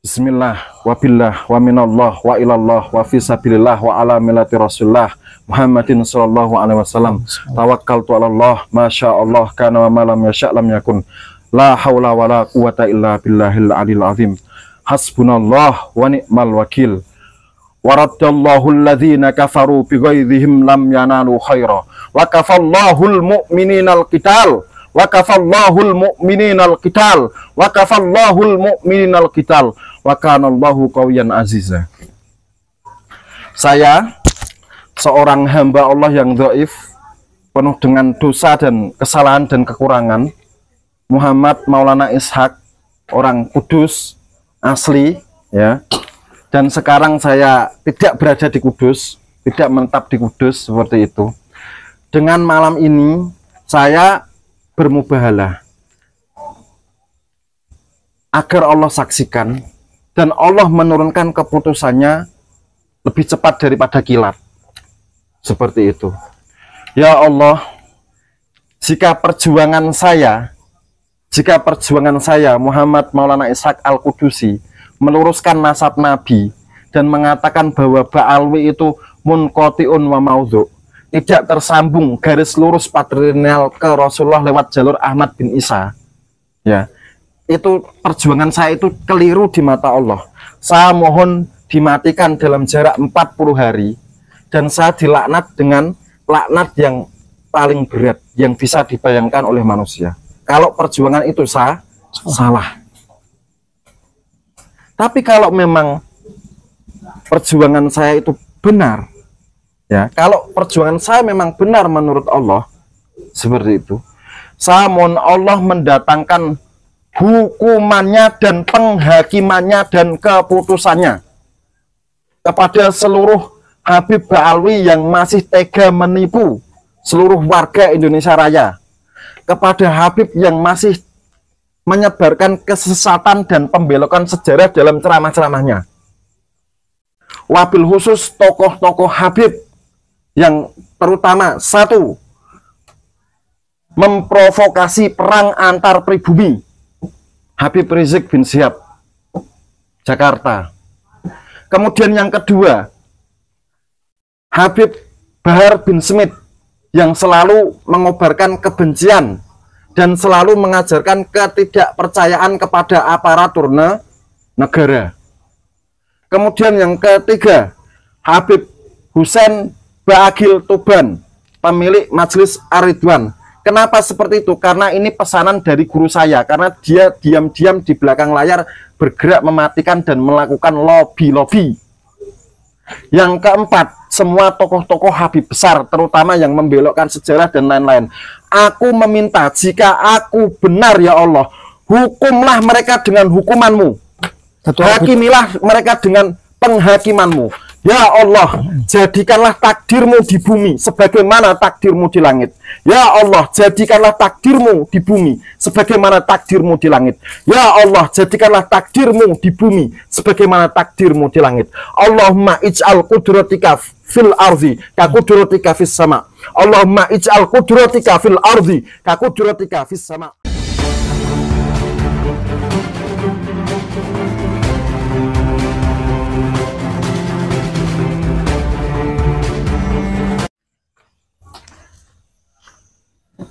Bismillah, wabillah, wa minallah, wa ilallah, wa fisabilillah, wa ala millati rasulullah Muhammadin sallallahu alaihi wasallam. Tawakkaltu ala Allah, masya Allah, kana wa malam yasha' lam yakun. La hawla wa la quwata illa billahil alil azim. Hasbunallah wa ni'mal wakil. Waraddallahu alladhina kafaru bighaidhihim lam yanalu khaira. Wa kafallahul mu'mininal qital. Wa kafallahul mu'mininal qital. Wa kafallahul mu'mininal qital. Wa kanallahu qawiyyan aziza. Saya seorang hamba Allah yang dhaif, penuh dengan dosa dan kesalahan dan kekurangan, Muhammad Maulana Ishaq, orang Kudus asli ya. Dan sekarang saya tidak berada di Kudus, tidak menetap di Kudus seperti itu. Dengan malam ini saya bermubahalah agar Allah saksikan dan Allah menurunkan keputusannya lebih cepat daripada kilat. Seperti itu. Ya Allah, jika perjuangan saya Muhammad Maulana Ishaq Al-Qudusi meluruskan nasab Nabi dan mengatakan bahwa Ba'alwi itu munqati'un wa maudhu', tidak tersambung garis lurus patrilineal ke Rasulullah lewat jalur Ahmad bin Isa, ya, itu perjuangan saya itu keliru di mata Allah. Saya mohon dimatikan dalam jarak 40 hari dan saya dilaknat dengan laknat yang paling berat yang bisa dibayangkan oleh manusia kalau perjuangan itu salah. Tapi kalau memang perjuangan saya itu benar, ya, kalau perjuangan saya memang benar menurut Allah seperti itu, saya mohon Allah mendatangkan hukumannya dan penghakimannya dan keputusannya kepada seluruh Habib Ba'alwi yang masih tega menipu seluruh warga Indonesia Raya, kepada Habib yang masih menyebarkan kesesatan dan pembelokan sejarah dalam ceramah-ceramahnya, wabil khusus tokoh-tokoh Habib yang terutama satu, memprovokasi perang antar pribumi, Habib Rizik bin Syihab, Jakarta. Kemudian yang kedua, Habib Bahar bin Smith yang selalu mengobarkan kebencian dan selalu mengajarkan ketidakpercayaan kepada aparatur negara. Kemudian yang ketiga, Habib Husain Ba'agil Tuban, pemilik Majelis Ar-Ridwan. Kenapa seperti itu? Karena ini pesanan dari guru saya, karena dia diam-diam di belakang layar bergerak mematikan dan melakukan lobby-lobby. Yang keempat, semua tokoh-tokoh Habib besar, terutama yang membelokkan sejarah dan lain-lain. Aku meminta, jika aku benar ya Allah, hukumlah mereka dengan hukumanmu. Hakimilah mereka dengan penghakimanmu. Ya Allah, jadikanlah takdirmu di bumi sebagaimana takdirmu di langit. Ya Allah, jadikanlah takdirmu di bumi sebagaimana takdirmu di langit. Ya Allah, jadikanlah takdirmu di bumi sebagaimana takdirmu di langit. Allahumma ij'al qudratika fil ardi ka qudratika fis sama. Allahumma ij'al qudratika fil ardi ka qudratika fis sama.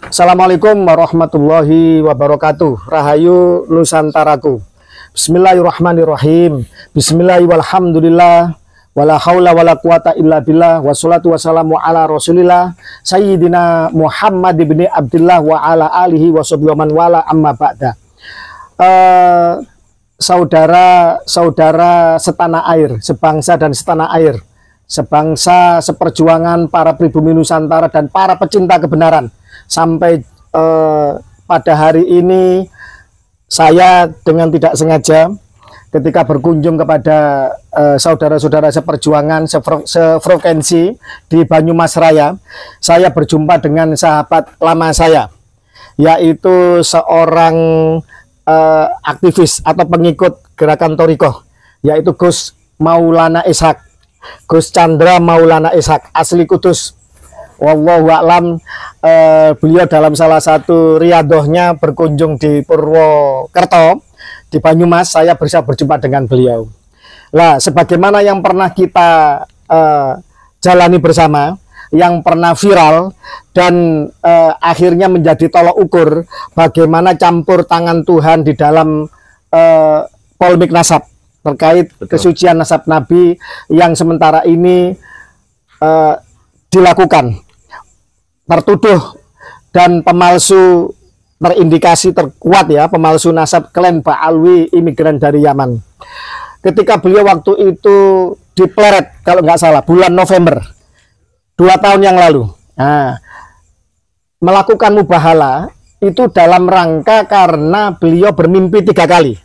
Assalamualaikum warahmatullahi wabarakatuh. Rahayu Nusantaraku. Bismillahirrahmanirrahim. Bismillahirrahmanirrahim. Wala haula wala quwata illa billah. Wassalatu wassalamu ala rasulillah Sayyidina Muhammad ibni Abdillah wa ala alihi wa sahbihi man wala amma ba'da. Saudara-saudara setanah air, sebangsa dan setanah air, sebangsa, seperjuangan para pribumi Nusantara dan para pecinta kebenaran. Sampai pada hari ini saya dengan tidak sengaja ketika berkunjung kepada saudara-saudara seperjuangan sefrekuensi di Banyumas Raya, saya berjumpa dengan sahabat lama saya, yaitu seorang aktivis atau pengikut gerakan Thorikoh, yaitu Gus Maulana Ishaq, Gus Chandra Maulana Ishaq, asli Kudus. Wallahu a'lam. Beliau dalam salah satu riadohnya berkunjung di Purwokerto di Banyumas saya bisa berjumpa dengan beliau. Lah, sebagaimana yang pernah kita jalani bersama, yang pernah viral dan akhirnya menjadi tolok ukur bagaimana campur tangan Tuhan di dalam polemik nasab terkait kesucian nasab Nabi yang sementara ini dilakukan, tertuduh dan pemalsu terindikasi terkuat ya, pemalsu nasab klan Ba'alwi imigran dari Yaman. Ketika beliau waktu itu dipleret kalau nggak salah bulan November 2 tahun yang lalu, melakukan mubahala itu dalam rangka karena beliau bermimpi 3 kali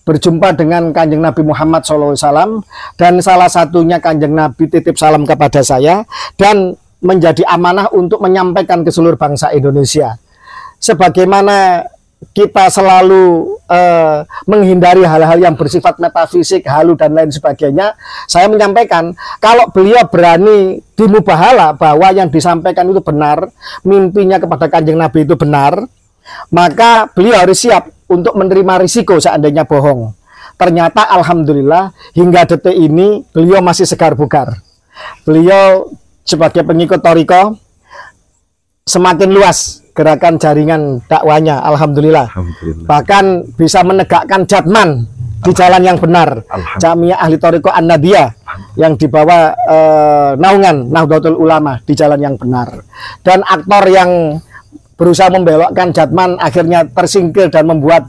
berjumpa dengan Kanjeng Nabi Muhammad SAW, dan salah satunya Kanjeng Nabi titip salam kepada saya dan menjadi amanah untuk menyampaikan ke seluruh bangsa Indonesia. Sebagaimana kita selalu menghindari hal-hal yang bersifat metafisik, halu dan lain sebagainya, saya menyampaikan kalau beliau berani dimubahala bahwa yang disampaikan itu benar, mimpinya kepada Kanjeng Nabi itu benar, maka beliau harus siap untuk menerima risiko seandainya bohong. Ternyata alhamdulillah hingga detik ini beliau masih segar bugar. Beliau sebagai pengikut Thariqah semakin luas gerakan jaringan dakwanya, alhamdulillah. Bahkan bisa menegakkan jatman di jalan yang benar, Jamiah Ahli Thariqah An-Nadiyah yang dibawa naungan Nahdlatul Ulama di jalan yang benar. Dan aktor yang berusaha membelokkan jatman akhirnya tersingkir dan membuat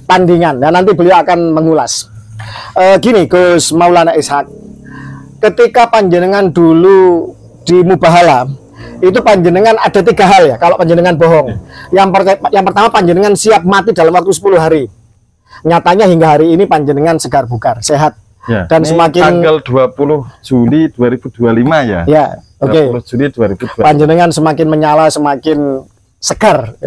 tandingan. Dan nanti beliau akan mengulas. Gini Gus Maulana Ishak, ketika panjenengan dulu di mubahala, itu panjenengan ada 3 hal ya kalau panjenengan bohong. Yang pertama, panjenengan siap mati dalam waktu 10 hari. Nyatanya hingga hari ini panjenengan segar bugar, sehat. Ya, dan semakin tanggal 20 Juli 2025 ya. Ya, oke. 20 Juli 2025. Panjenengan semakin menyala, semakin segar.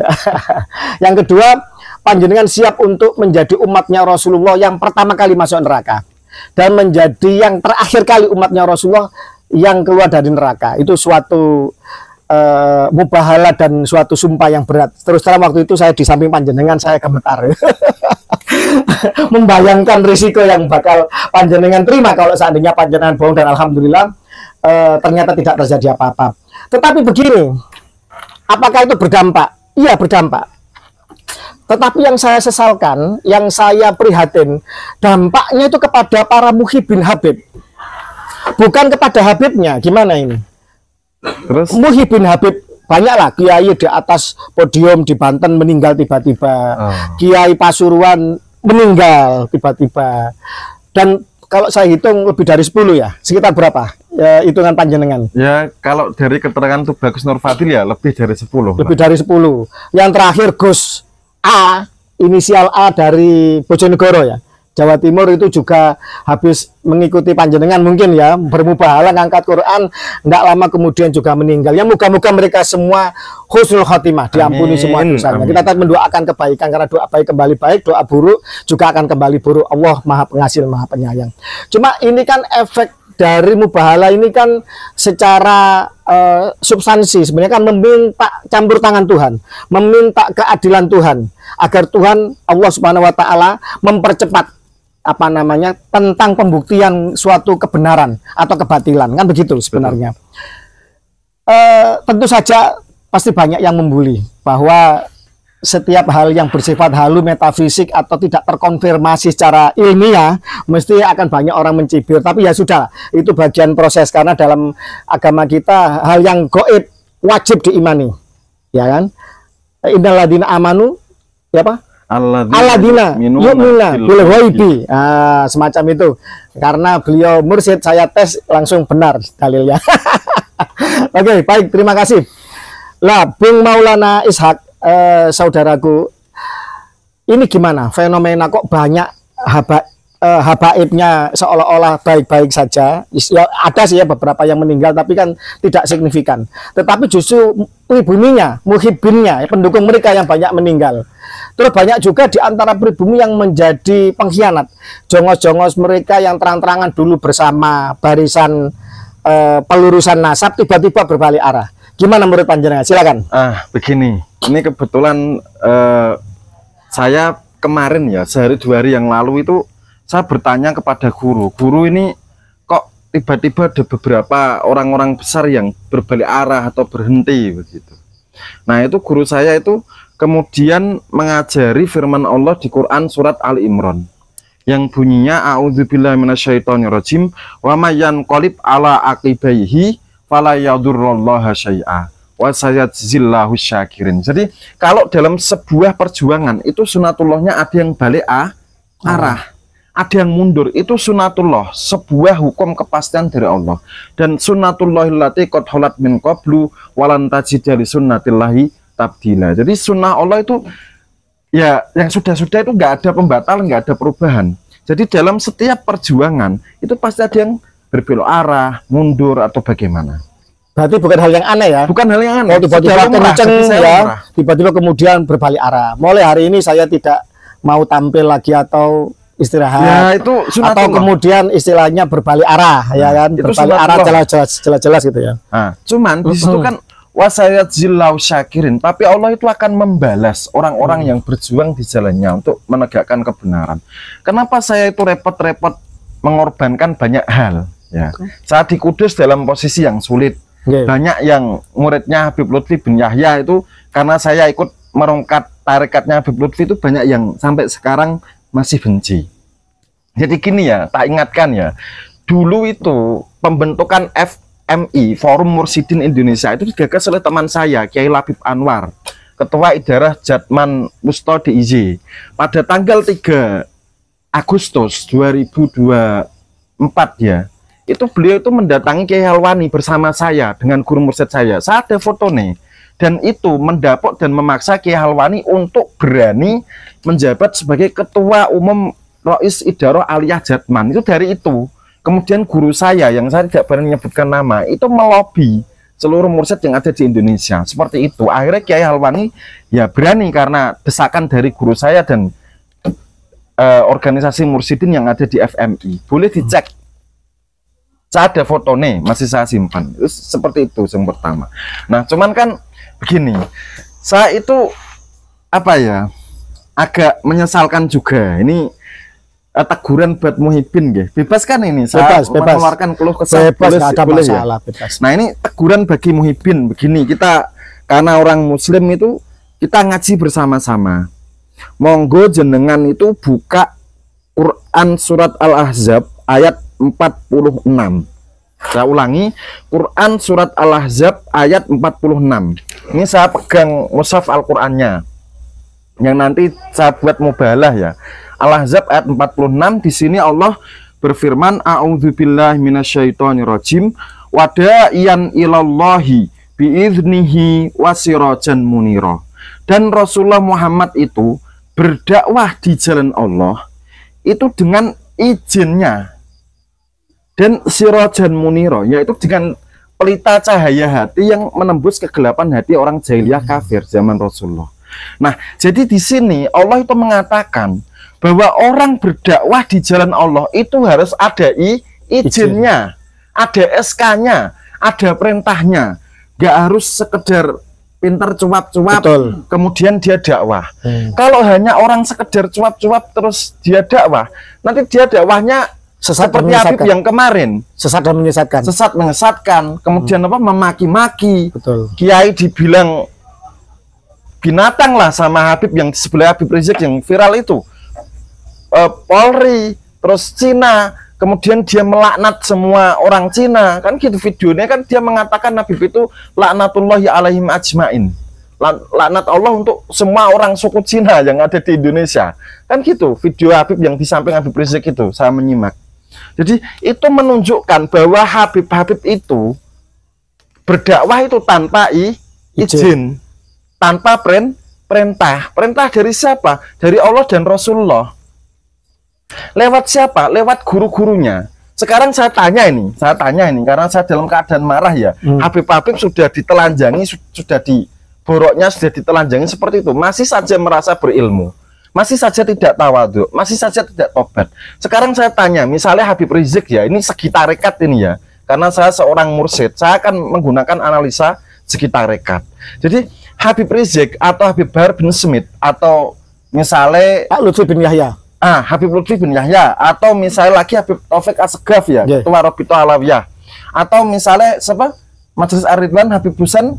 Yang kedua, panjenengan siap untuk menjadi umatnya Rasulullah yang pertama kali masuk neraka dan menjadi yang terakhir kali umatnya Rasulullah yang keluar dari neraka. Itu suatu mubahala dan suatu sumpah yang berat. Terus terang waktu itu saya di samping panjenengan saya gemetar membayangkan risiko yang bakal panjenengan terima kalau seandainya panjenengan bohong, dan alhamdulillah ternyata tidak terjadi apa-apa. Tetapi begini, apakah itu berdampak? Iya, berdampak. Tetapi yang saya sesalkan, yang saya prihatin, dampaknya itu kepada para muhibbin Habib, bukan kepada Habibnya. Gimana ini? Terus Muhibbin Habib banyaklah, kiai di atas podium di Banten meninggal tiba-tiba, kiai Pasuruan meninggal tiba-tiba, dan kalau saya hitung lebih dari 10 ya, sekitar berapa ya, hitungan panjenengan? Ya kalau dari keterangan Tubagus Nur Fadil ya lebih dari 10. Lebih dari 10. Yang terakhir Gus A, inisial A dari Bojonegoro ya, Jawa Timur, itu juga habis mengikuti panjenengan mungkin ya, bermubahala ngangkat Quran, tidak lama kemudian juga meninggal. Ya moga-moga mereka semua husnul khotimah, diampuni semua dosanya. Kita tetap mendoakan kebaikan, karena doa baik kembali baik, doa buruk juga akan kembali buruk. Allah Maha Pengasih, Maha Penyayang. Cuma ini kan efek dari mubahala ini kan secara substansi sebenarnya kan meminta campur tangan Tuhan, meminta keadilan Tuhan, agar Tuhan Allah Subhanahu wa taala mempercepat tentang pembuktian suatu kebenaran atau kebatilan, kan begitu sebenarnya. Tentu saja pasti banyak yang membuli bahwa setiap hal yang bersifat halu, metafisik atau tidak terkonfirmasi secara ilmiah mesti akan banyak orang mencibir. Tapi ya sudah, itu bagian proses, karena dalam agama kita hal yang gaib wajib diimani, ya kan? Innalladzina amanu, ya apa? Alladzina yu'minuna bil ghaibi. Semacam itu. Karena beliau mursyid, saya tes langsung benar dalilnya. Oke, baik, terima kasih. Lah, Bung Maulana Ishak, saudaraku, ini gimana fenomena kok banyak habaibnya seolah-olah baik-baik saja? Ya, ada sih ya beberapa yang meninggal, tapi kan tidak signifikan. Tetapi justru pribuninya, muhibbinnya, pendukung mereka yang banyak meninggal. Terus banyak juga di antara pribumi yang menjadi pengkhianat. Jongos-jongos mereka yang terang-terangan dulu bersama barisan pelurusan nasab, tiba-tiba berbalik arah. Gimana menurut panjenengan? Silakan. Begini, ini kebetulan saya kemarin ya, sehari 2 hari yang lalu itu saya bertanya kepada guru ini kok tiba-tiba ada beberapa orang-orang besar yang berbalik arah atau berhenti begitu. Nah itu guru saya itu kemudian mengajari firman Allah di Quran surat Ali Imran yang bunyinya a'udzubillahi minasyaitonirrajim wa may yanqalib ala aqibaihi fala yadurrullaha syai'a wa sayajzillahu syakirin. Jadi kalau dalam sebuah perjuangan itu sunatullahnya ada yang balik arah, ada yang mundur, itu sunatullah, sebuah hukum kepastian dari Allah. Dan sunnatullahillati qad khalat min qablu walan tajida li sunnatillahi tabdila. Jadi sunnah Allah itu ya yang sudah-sudah itu nggak ada pembatalan, nggak ada perubahan. Jadi dalam setiap perjuangan itu pasti ada yang berbelok arah, mundur atau bagaimana. Berarti bukan hal yang aneh ya? Bukan hal yang aneh. Oh, tiba-tiba kenceng ya, tiba-tiba kemudian berbalik arah. Mulai hari ini saya tidak mau tampil lagi atau istirahat. Ya, itu atau kemudian istilahnya berbalik arah, ya kan? Berbalik arah jelas-jelas gitu ya. Nah, cuman di situ kan wasayajzillahu syakirin, tapi Allah itu akan membalas orang-orang yang berjuang di jalannya untuk menegakkan kebenaran. Kenapa saya itu repot-repot mengorbankan banyak hal? Ya, saat di Kudus dalam posisi yang sulit. Banyak yang muridnya Habib Lutfi bin Yahya itu, karena saya ikut merongkat tarikatnya Habib Lutfi itu banyak yang sampai sekarang masih benci. Jadi gini ya, tak ingatkan ya, dulu itu pembentukan FMI, Forum Mursyidin Indonesia, itu digagas oleh teman saya, Kiai Labib Anwar, Ketua Idarah Jatman Musto DIY. Pada tanggal 3 Agustus 2024 ya, itu beliau itu mendatangi Kiai Halwani bersama saya dengan guru mursyid saya. Saya ada foto nih. Dan itu mendapuk dan memaksa Kiai Halwani untuk berani menjabat sebagai Ketua Umum Rois Idarah Aliyah Jatman. Itu dari itu. Kemudian guru saya yang saya tidak berani menyebutkan nama itu melobi seluruh mursyid yang ada di Indonesia. Seperti itu. Akhirnya Kiai Halwani ya berani karena desakan dari guru saya dan organisasi mursyidin yang ada di FMI. Boleh dicek. Saya ada foto nih, masih saya simpan. Itu seperti itu yang pertama. Nah, cuman kan begini, saya itu apa ya, agak menyesalkan juga. Ini teguran buat Muhyiddin, ya. Bebas kan ini? Saya mengeluarkan keluh kesah. Bebas, ada masalah, ya? Bebas. Nah, ini teguran bagi Muhyiddin. Begini, kita karena orang Muslim itu kita ngaji bersama-sama. Monggo jenengan itu buka Quran surat Al-Ahzab ayat 46. Saya ulangi, Quran surat Al-Ahzab ayat 46. Ini saya pegang mushaf Al-Qur'annya yang nanti saya buat mubalah ya. Al-Ahzab ayat 46, di sini Allah berfirman, a'udzubillahi minasyaitonirrajim wa da'iyan ilallahi biiznihi wasirajan munira. Dan Rasulullah Muhammad itu berdakwah di jalan Allah itu dengan izinnya, dan sirajan muniro, yaitu dengan pelita cahaya hati yang menembus kegelapan hati orang jahiliyah kafir zaman Rasulullah. Nah, jadi di sini Allah itu mengatakan bahwa orang berdakwah di jalan Allah itu harus ada izinnya, ada SK-nya, ada perintahnya. Gak harus sekedar pintar cuap-cuap kemudian dia dakwah. Kalau hanya orang sekedar cuap-cuap terus dia dakwah, nanti dia dakwahnya sesat seperti Habib yang kemarin, sesat dan menyesatkan. Sesat menyesatkan, kemudian apa, memaki-maki. Kiai dibilang binatang lah sama Habib yang di sebelah Habib Rizik yang viral itu. Polri, terus Cina, kemudian dia melaknat semua orang Cina. Kan gitu videonya, kan dia mengatakan Habib itu laknatullahi alaihim ajmain. Laknat Allah untuk semua orang suku Cina yang ada di Indonesia. Kan gitu video Habib yang di samping Habib Rizik itu, saya menyimak. Jadi itu menunjukkan bahwa Habib-Habib itu berdakwah itu tanpa izin, tanpa perintah. Perintah dari siapa? Dari Allah dan Rasulullah. Lewat siapa? Lewat guru-gurunya. Sekarang saya tanya ini karena saya dalam keadaan marah ya. Habib-Habib sudah ditelanjangi, sudah diboroknya, sudah ditelanjangi seperti itu, masih saja merasa berilmu, masih saja tidak tawadhu, masih saja tidak tobat. Sekarang saya tanya, misalnya Habib Rizik ya, ini segi tarekat ini ya, karena saya seorang mursyid, saya akan menggunakan analisa segi tarekat. Jadi Habib Rizik atau Habib Bahar bin Smith atau misalnya Pak Lutfi bin Yahya. Habib Lutfi bin Yahya, atau misalnya lagi Habib Taufik Assegaf ya, Ketua Robito Alawiyah, atau misalnya siapa Majelis Ar-Ridwan Habib Husain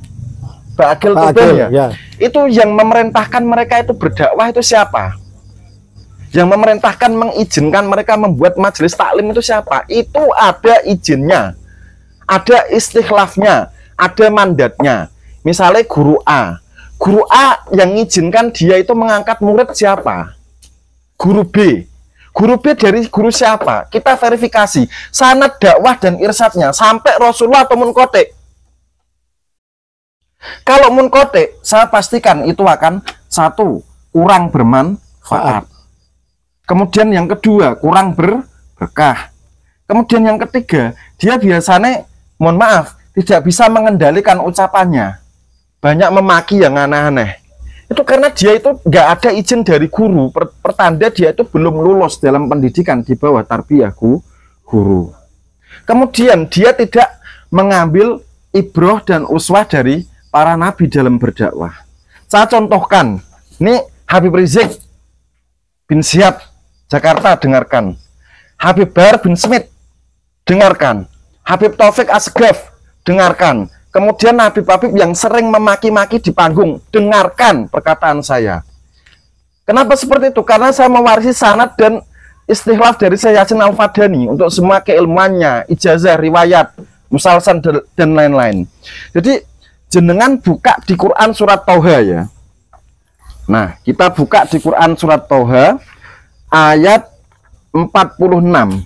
Ba'akil Tuban ya. Itu yang memerintahkan mereka itu berdakwah itu siapa? Yang memerintahkan mengizinkan mereka membuat majelis taklim itu siapa? Itu ada izinnya, ada istikhlafnya, ada mandatnya. Misalnya guru A yang mengizinkan dia itu mengangkat murid siapa? Guru B dari guru siapa? Kita verifikasi sanad dakwah dan irsyadnya sampai Rasulullah atau munqati. Kalau munqati, saya pastikan itu akan satu, kurang bermanfaat. Kemudian yang kedua, kurang berkah. Kemudian yang ketiga, dia biasanya, mohon maaf, tidak bisa mengendalikan ucapannya. Banyak memaki yang aneh-aneh. Itu karena dia itu nggak ada izin dari guru, pertanda dia itu belum lulus dalam pendidikan di bawah tarbiyah guru. Kemudian dia tidak mengambil ibroh dan uswah dari para nabi dalam berdakwah. Saya contohkan, ini Habib Rizik bin Syihab Jakarta, dengarkan. Habib Bahar bin Smith, dengarkan. Habib Taufik Assegaf, dengarkan. Kemudian Habib-habib yang sering memaki-maki di panggung, dengarkan perkataan saya. Kenapa seperti itu? Karena saya mewarisi sanad dan istikhlaf dari Syekh Yasin Al-Fadani untuk semua keilmuannya, ijazah, riwayat, musalsal dan lain-lain. Jadi jenengan buka di Quran surat Toha ya. Nah, kita buka di Quran surat Toha ayat 46.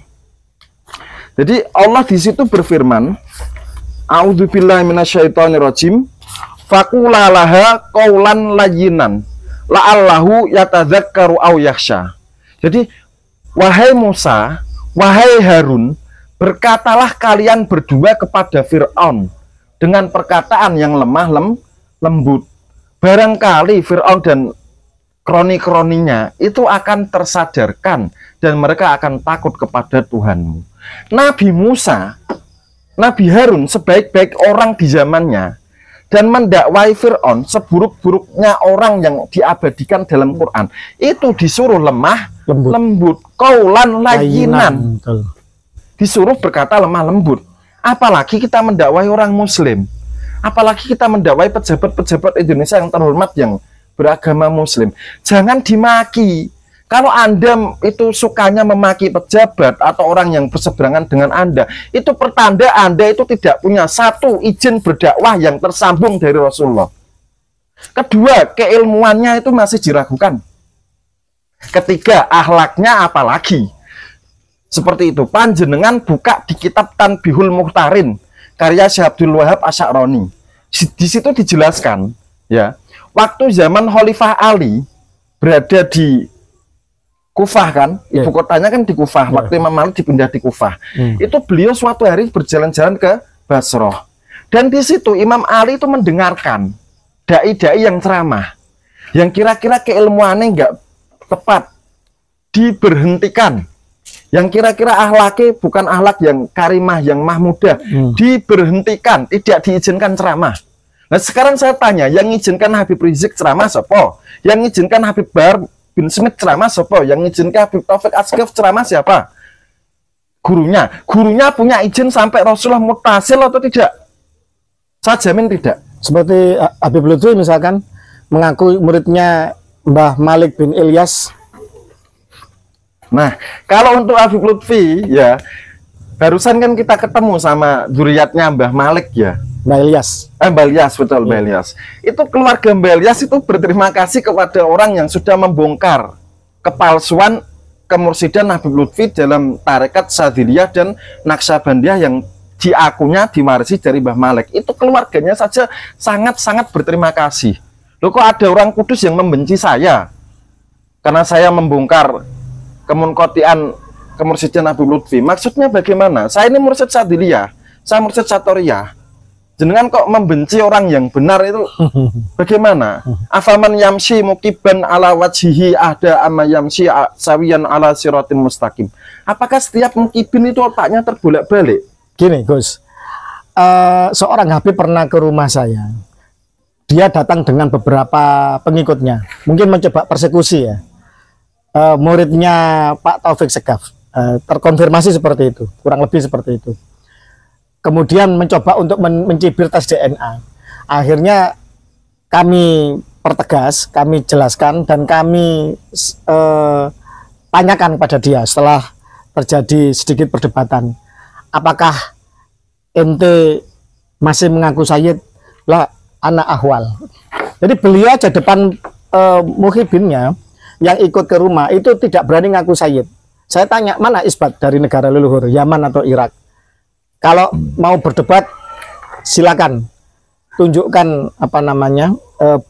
Jadi Allah di situ berfirman, A'udzubillahi minasyaitonirrajim. Faqulalaha qaulan layyinan la'allahu yatadzakkaru aw yakhsha. Jadi wahai Musa, wahai Harun, berkatalah kalian berdua kepada Fir'aun dengan perkataan yang lemah lembut. Barangkali Fir'aun dan kroni-kroninya itu akan tersadarkan dan mereka akan takut kepada Tuhanmu. Nabi Musa, Nabi Harun sebaik-baik orang di zamannya dan mendakwai Fir'aun seburuk-buruknya orang yang diabadikan dalam Quran, itu disuruh lemah lembut, qaulan layyinan, disuruh berkata lemah lembut. Apalagi kita mendakwai orang muslim, apalagi kita mendakwai pejabat-pejabat Indonesia yang terhormat yang beragama muslim. Jangan dimaki. Kalau Anda itu sukanya memaki pejabat atau orang yang berseberangan dengan Anda, itu pertanda Anda itu tidak punya satu izin berdakwah yang tersambung dari Rasulullah. Kedua, keilmuannya itu masih diragukan. Ketiga, akhlaknya apalagi. Seperti itu. Panjenengan buka di kitab Tanbihul Muhtarin karya Syekh Abdul Wahab Asy'arani. Di situ dijelaskan, ya, waktu zaman Khalifah Ali berada di Kufah kan, ibu kotanya kan di Kufah. Waktu Imam Malik dipindah di Kufah, itu beliau suatu hari berjalan-jalan ke Basrah, dan di situ Imam Ali itu mendengarkan dai-dai yang ceramah, yang kira-kira keilmuannya nggak tepat, diberhentikan. Yang kira-kira ahlaknya bukan ahlak yang karimah, yang mahmudah, diberhentikan, tidak diizinkan ceramah. Nah sekarang saya tanya, yang izinkan Habib Rizik ceramah siapa? Yang izinkan Habib Bahar bin Smith ceramah siapa? Yang izinkan Habib Taufik Assegaf ceramah siapa? Gurunya. Gurunya punya izin sampai Rasulullah mutasil atau tidak? Saya jamin tidak. Seperti Habib Lutfi misalkan mengaku muridnya Mbah Malik bin Ilyas. Nah, kalau untuk Habib Lutfi ya, barusan kan kita ketemu sama zuriatnya Mbah Malik ya. Mbah Ilyas. Mbah Ilyas, betul, Mbah Ilyas. Itu keluarga Mbah Ilyas itu berterima kasih kepada orang yang sudah membongkar kepalsuan kemursidan Habib Lutfi dalam tarekat Sadiliyah dan Naqsabandiyah yang diakunya diwarisi dari Mbah Malik. Itu keluarganya saja sangat-sangat berterima kasih. Loh kok ada orang Kudus yang membenci saya karena saya membongkar kemunqatian kemursidan Habib Lutfi? Maksudnya bagaimana? Saya ini mursid Sadiliyah, saya mursid Satoriyah. Jenengan kok membenci orang yang benar itu bagaimana? Afaman yamshi mukiban ala wajhihi ahda amma yamshi sawiyan ala siratim mustaqim. Apakah setiap mukibin itu otaknya terbolak-balik? Gini Gus, seorang Habib pernah ke rumah saya. dia datang dengan beberapa pengikutnya, mungkin mencoba persekusi ya. Muridnya Pak Taufik Segaf, terkonfirmasi seperti itu, kurang lebih seperti itu. Kemudian mencoba untuk mencibir tes DNA. Akhirnya kami pertegas, kami jelaskan, dan kami tanyakan kepada dia setelah terjadi sedikit perdebatan, apakah ente masih mengaku Sayyid? Lah, anak ahwal. Jadi beliau aja depan muhibinnya yang ikut ke rumah itu tidak berani ngaku Sayyid. Saya tanya, mana isbat dari negara leluhur, Yaman atau Irak? Kalau mau berdebat, silakan tunjukkan apa namanya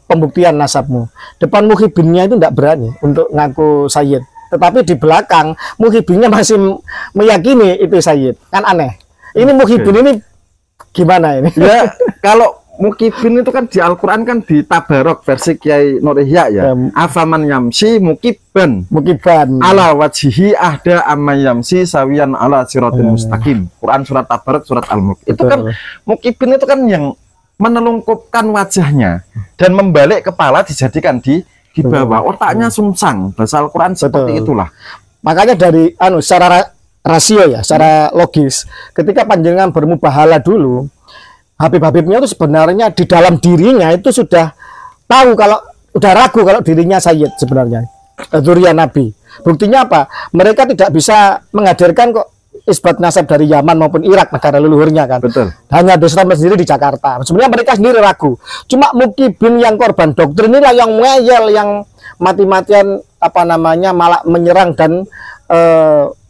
pembuktian nasabmu. Depan muhibinnya itu tidak berani untuk ngaku Sayyid. Tetapi di belakang muhibinnya masih meyakini itu Sayyid. Kan aneh. Ini muhibin ini gimana ini? Ya, kalau mukibin itu kan di Al-Quran kan di Tabarok versi Kiai Nur Ihya ya. Afaman yamsi mukiban ala wajhihi ahda amma yamsi sawiyan ala siratin mustaqim. Quran surat Tabarok surat Al-Mulk. Itu kan mukibin itu kan yang menelungkupkan wajahnya dan membalik kepala dijadikan di bawah. Otaknya sungsang. Bahasa Al-Quran seperti itulah. Makanya dari secara rasio ya, secara logis, ketika panjenengan bermubahala dulu, Habib-habibnya itu sebenarnya di dalam dirinya itu sudah tahu, kalau udah ragu kalau dirinya Sayyid sebenarnya, dzurriyyah Nabi. Buktinya apa? Mereka tidak bisa menghadirkan kok isbat nasab dari Yaman maupun Irak, negara leluhurnya kan. Betul. Hanya Islam sendiri di Jakarta. Sebenarnya mereka sendiri ragu. Cuma mukibin yang korban doktrin inilah yang ngeyel, yang mati-matian apa namanya malah menyerang dan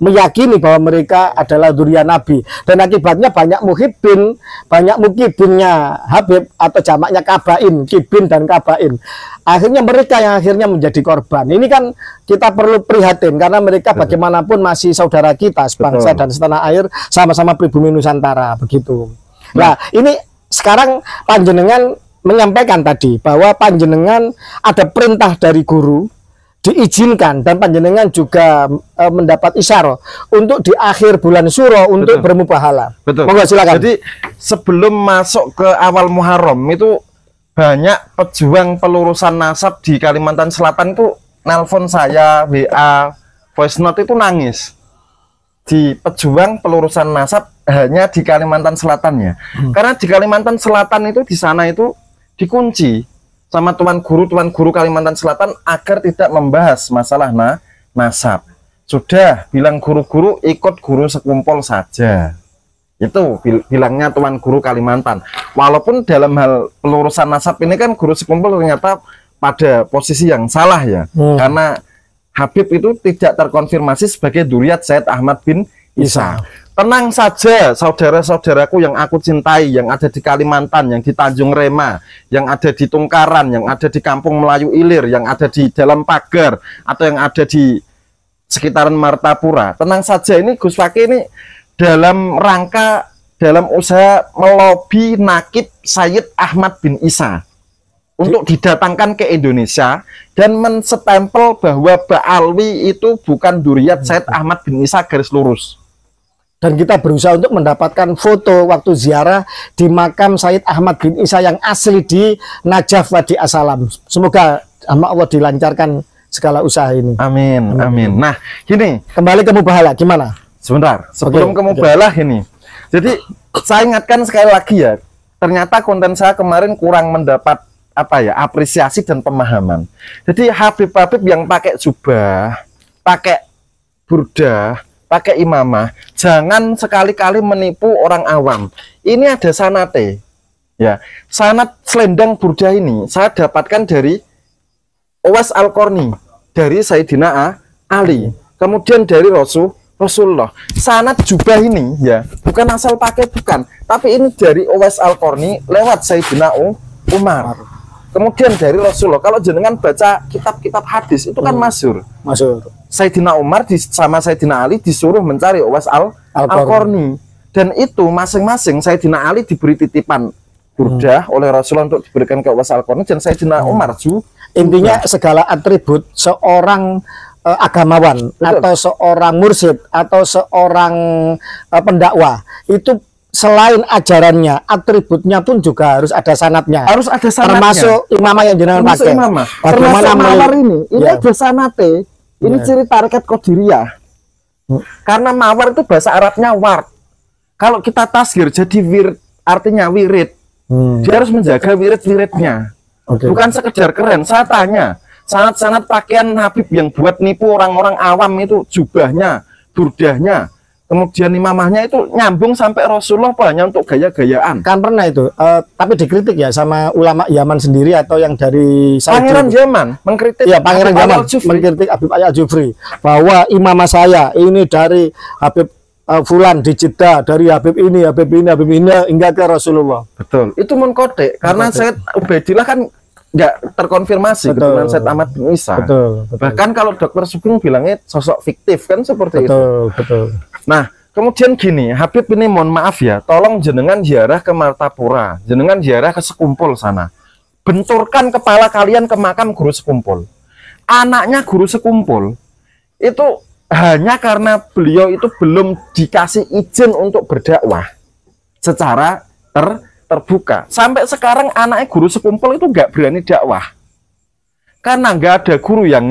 meyakini bahwa mereka adalah dzurriyyah Nabi, dan akibatnya banyak muhibbin, banyak mukibinnya Habib atau jamaknya kabain, kibin dan kabain. Akhirnya mereka yang akhirnya menjadi korban. Ini kan kita perlu prihatin karena mereka bagaimanapun masih saudara kita sebangsa dan setanah air, sama-sama pribumi Nusantara begitu. Nah, ini sekarang panjenengan menyampaikan tadi bahwa panjenengan ada perintah dari guru, diizinkan, dan panjenengan juga mendapat isyarah untuk di akhir bulan Suro untuk bermubahala. Betul. Monggo silakan. Jadi sebelum masuk ke awal Muharram itu banyak pejuang pelurusan nasab di Kalimantan Selatan itu nelpon saya, WA, voice note itu nangis. Di pejuang pelurusan nasab hanya di Kalimantan Selatan ya. Karena di Kalimantan Selatan itu di sana itu dikunci sama tuan guru Kalimantan Selatan agar tidak membahas masalah nasab. Sudah bilang guru-guru ikut guru sekumpul saja. Itu bilangnya tuan guru Kalimantan. Walaupun dalam hal pelurusan nasab ini kan guru sekumpul ternyata pada posisi yang salah ya. Karena Habib itu tidak terkonfirmasi sebagai dzurriyyah Sayyid Ahmad bin Isa. Tenang saja saudara-saudaraku yang aku cintai, yang ada di Kalimantan, yang di Tanjung Rema, yang ada di Tungkaran, yang ada di Kampung Melayu Ilir, yang ada di dalam Pagar, atau yang ada di sekitaran Martapura. Tenang saja, ini Gus Fakih ini dalam rangka, dalam usaha melobi nakib Sayyid Ahmad bin Isa untuk didatangkan ke Indonesia dan menstempel bahwa Ba'alwi itu bukan dzurriyyah Sayyid Ahmad bin Isa garis lurus. Dan kita berusaha untuk mendapatkan foto waktu ziarah di makam Sayyid Ahmad bin Isa yang asli di Najaf Wadi Asalam. Semoga Allah dilancarkan segala usaha ini. Amin, amin. Nah, gini, kembali ke mubahalah gimana? Sebentar, sebelum ke mubahalah ini. Jadi, saya ingatkan sekali lagi ya, ternyata konten saya kemarin kurang mendapat apa ya, apresiasi dan pemahaman. Jadi, Habib-habib yang pakai jubah, pakai burdah, pakai imamah, jangan sekali-kali menipu orang awam. Ini ada sanate, ya. Sanat selendang burdah ini saya dapatkan dari Uwais Al-Qarni, dari Sayyidina Ali, kemudian dari Rasulullah. Sanat jubah ini, ya, bukan asal pakai, bukan, tapi ini dari Uwais Al-Qarni lewat Sayyidina Umar. Kemudian dari Rasulullah. Kalau jenengan baca kitab-kitab hadis itu kan masyhur. Sayyidina Umar sama Sayyidina Ali disuruh mencari Uwais Al-Qarni. Dan itu masing-masing Sayyidina Ali diberi titipan burdah oleh Rasulullah untuk diberikan ke Uwais Al-Qarni, dan Sayyidina Umar juga. Intinya segala atribut seorang agamawan, atau seorang mursyid, atau seorang pendakwah, itu selain ajarannya, atributnya pun juga harus ada sanatnya. Harus ada sanatnya. Termasuk imamah yang jenengan Termasuk pakai. imamah. Bagaimana Termasuk mawar ini Ya. ada sanate. Ini Ya. ciri tarekat Qadiriyah. Karena mawar itu bahasa Arabnya ward. Kalau kita tasghir jadi wirid, artinya wirid. Dia harus menjaga wirid-wiridnya. Bukan sekedar keren. Saya tanya, sanat-sanat pakaian Habib yang buat nipu orang-orang awam itu jubahnya, burdahnya, kemudian imamahnya itu nyambung sampai Rasulullah apa hanya untuk gaya-gayaan? Kan pernah itu, tapi dikritik ya sama ulama Yaman sendiri atau yang dari Pangeran Yaman mengkritik. Ya, Pangeran Habib Yaman Al-Jufri. mengkritik Habib Al-Jufri bahwa imamah saya ini dari Habib Fulan di Jeddah, dari Habib ini hingga ke Rasulullah. Betul. Itu mengkotek karena Said Ubaidillah kan nggak terkonfirmasi keturunan Said Ahmad bin Isa. Betul. Bahkan kalau Dr. Sugeng bilangnya sosok fiktif kan seperti itu. Betul. Nah, kemudian gini, Habib ini mohon maaf ya, tolong jenengan ziarah ke Martapura, jenengan ziarah ke Sekumpul sana. Benturkan kepala kalian ke makam Guru Sekumpul. Anaknya Guru Sekumpul itu hanya karena beliau itu belum dikasih izin untuk berdakwah secara terbuka. Sampai sekarang anaknya Guru Sekumpul itu nggak berani dakwah. Karena nggak ada guru yang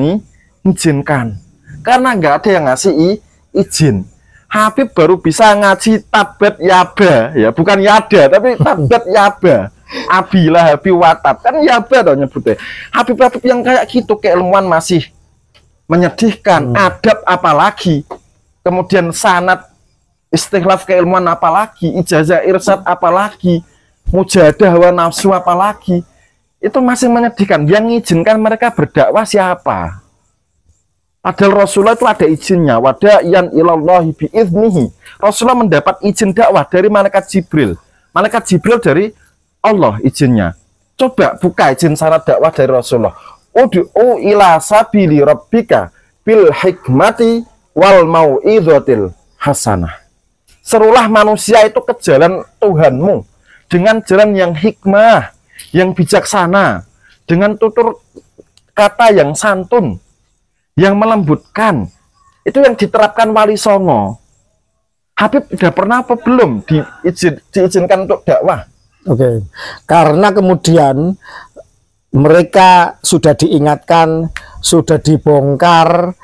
mengizinkan. Karena nggak ada yang ngasih izin. Habib baru bisa ngaji tabat yaba, ya bukan yada, tapi tabat yaba. Abilah Habib Watab, kan yaba tau nyebutnya. Habib-habib yang kayak gitu keilmuan masih menyedihkan, adab apalagi, kemudian sanad istikhlaf keilmuan apalagi, ijazah irsyad apalagi, mujahadah hawa nafsu apalagi, itu masih menyedihkan. Yang mengizinkan mereka berdakwah siapa? Padahal Rasulullah itu ada izinnya. Wada'iyan ilallahi bi'idnihi. Rasulullah mendapat izin dakwah dari malaikat Jibril. Malaikat Jibril dari Allah izinnya. Coba buka izin sanad dakwah dari Rasulullah. Ud'u ila sabili rabbika bil hikmati wal mau'idhatil hasanah. Serulah manusia itu ke jalan Tuhanmu dengan jalan yang hikmah, yang bijaksana, dengan tutur kata yang santun, yang melembutkan. Itu yang diterapkan Wali Songo. Habib sudah pernah apa belum diizinkan untuk dakwah? Oke. Karena kemudian mereka sudah diingatkan, sudah dibongkar,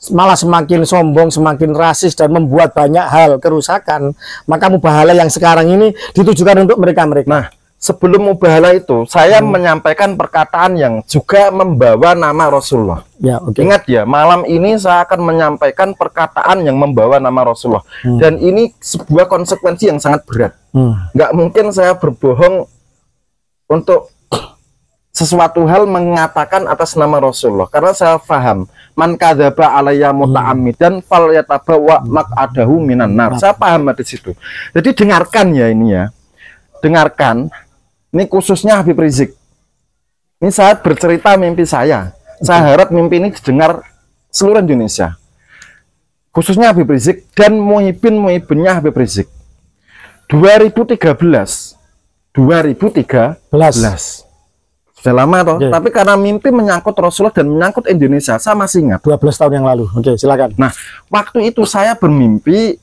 malah semakin sombong, semakin rasis dan membuat banyak hal kerusakan. Maka mubahalah yang sekarang ini ditujukan untuk mereka-mereka. Nah, sebelum mubahalah itu, saya menyampaikan perkataan yang juga membawa nama Rasulullah. Ya, oke. Ingat ya, malam ini saya akan menyampaikan perkataan yang membawa nama Rasulullah. Dan ini sebuah konsekuensi yang sangat berat. Nggak mungkin saya berbohong untuk sesuatu hal mengatakan atas nama Rasulullah, karena saya paham man kadzaba alayya muta'ammidan fal yatabawa maq'adahu minan nar. Saya paham di situ. Jadi dengarkan ya ini ya. Dengarkan. Ini khususnya Habib Rizik. Ini saya bercerita mimpi saya. Saya harap mimpi ini didengar seluruh Indonesia. Khususnya Habib Rizik dan muhibinnya Habib Rizik. 2013. Sudah lama toh, tapi karena mimpi menyangkut Rasulullah dan menyangkut Indonesia, saya masih ingat. 12 tahun yang lalu. Oke, silakan. Nah, waktu itu saya bermimpi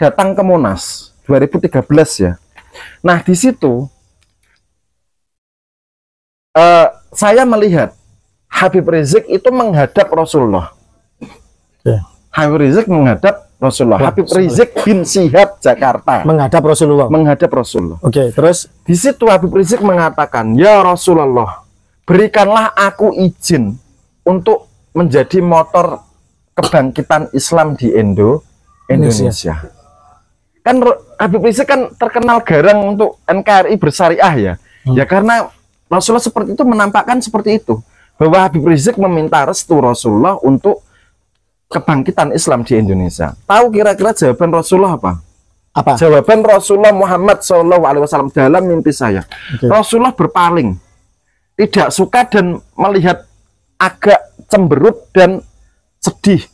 datang ke Monas 2013 ya. Nah, di situ saya melihat Habib Rizik itu menghadap Rasulullah. Habib Rizik menghadap Rasulullah. Habib Rizik bin Syihab Jakarta menghadap Rasulullah. Oke, terus di situ Habib Rizik mengatakan, "Ya Rasulullah, berikanlah aku izin untuk menjadi motor kebangkitan Islam di Indonesia." Kan Habib Rizik kan terkenal garang untuk NKRI bersyariah ya. Ya karena Rasulullah seperti itu menampakkan seperti itu, bahwa Habib Rizik meminta restu Rasulullah untuk kebangkitan Islam di Indonesia. Tahu kira-kira jawaban Rasulullah apa? Jawaban Rasulullah Muhammad SAW dalam mimpi saya. Rasulullah berpaling, tidak suka dan melihat agak cemberut dan sedih,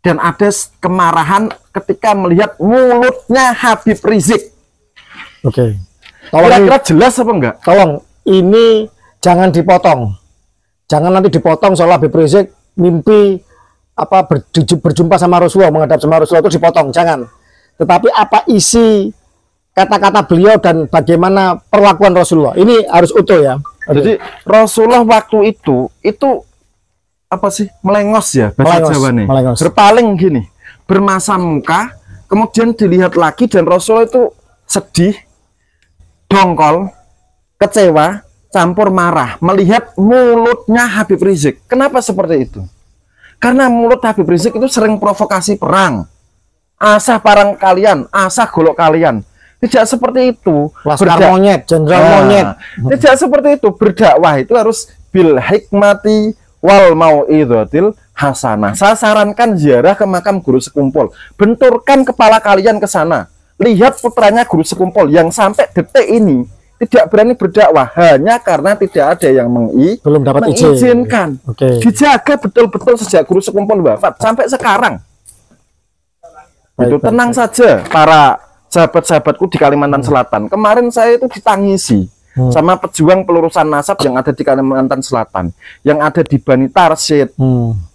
dan ada kemarahan ketika melihat mulutnya Habib Rizik. Kira-kira jelas apa enggak? Tolong ini jangan dipotong, jangan nanti dipotong soal Habib Rizik mimpi berjumpa sama Rasulullah, menghadap sama Rasulullah itu dipotong, jangan. Tetapi apa isi kata-kata beliau dan bagaimana perlakuan Rasulullah. Ini harus utuh ya. Jadi Rasulullah waktu itu apa sih, melengos ya bahasa Jawa nih, berpaling gini, bermasa muka, kemudian dilihat lagi dan Rasulullah itu sedih, dongkol, kecewa, campur marah melihat mulutnya Habib Rizik. Kenapa seperti itu? Karena mulut Habib Rizik itu sering provokasi perang, asah parang kalian, asah golok kalian. Tidak seperti itu. Laskar monyet, jenderal monyet. Tidak seperti itu. Berdakwah itu harus bil hikmati wal mau'izatil hasanah. Saya sarankan ziarah ke makam guru sekumpul. Benturkan kepala kalian ke sana. Lihat putranya guru sekumpul yang sampai detik ini tidak berani berdakwah hanya karena tidak ada yang belum dapat mengizinkan. Dijaga betul-betul sejak guru sekumpul wafat sampai sekarang. Itu tenang saja para sahabat-sahabatku di Kalimantan Selatan. Kemarin saya itu ditangisi sama pejuang pelurusan nasab yang ada di Kalimantan Selatan, yang ada di Bani Tarsyid,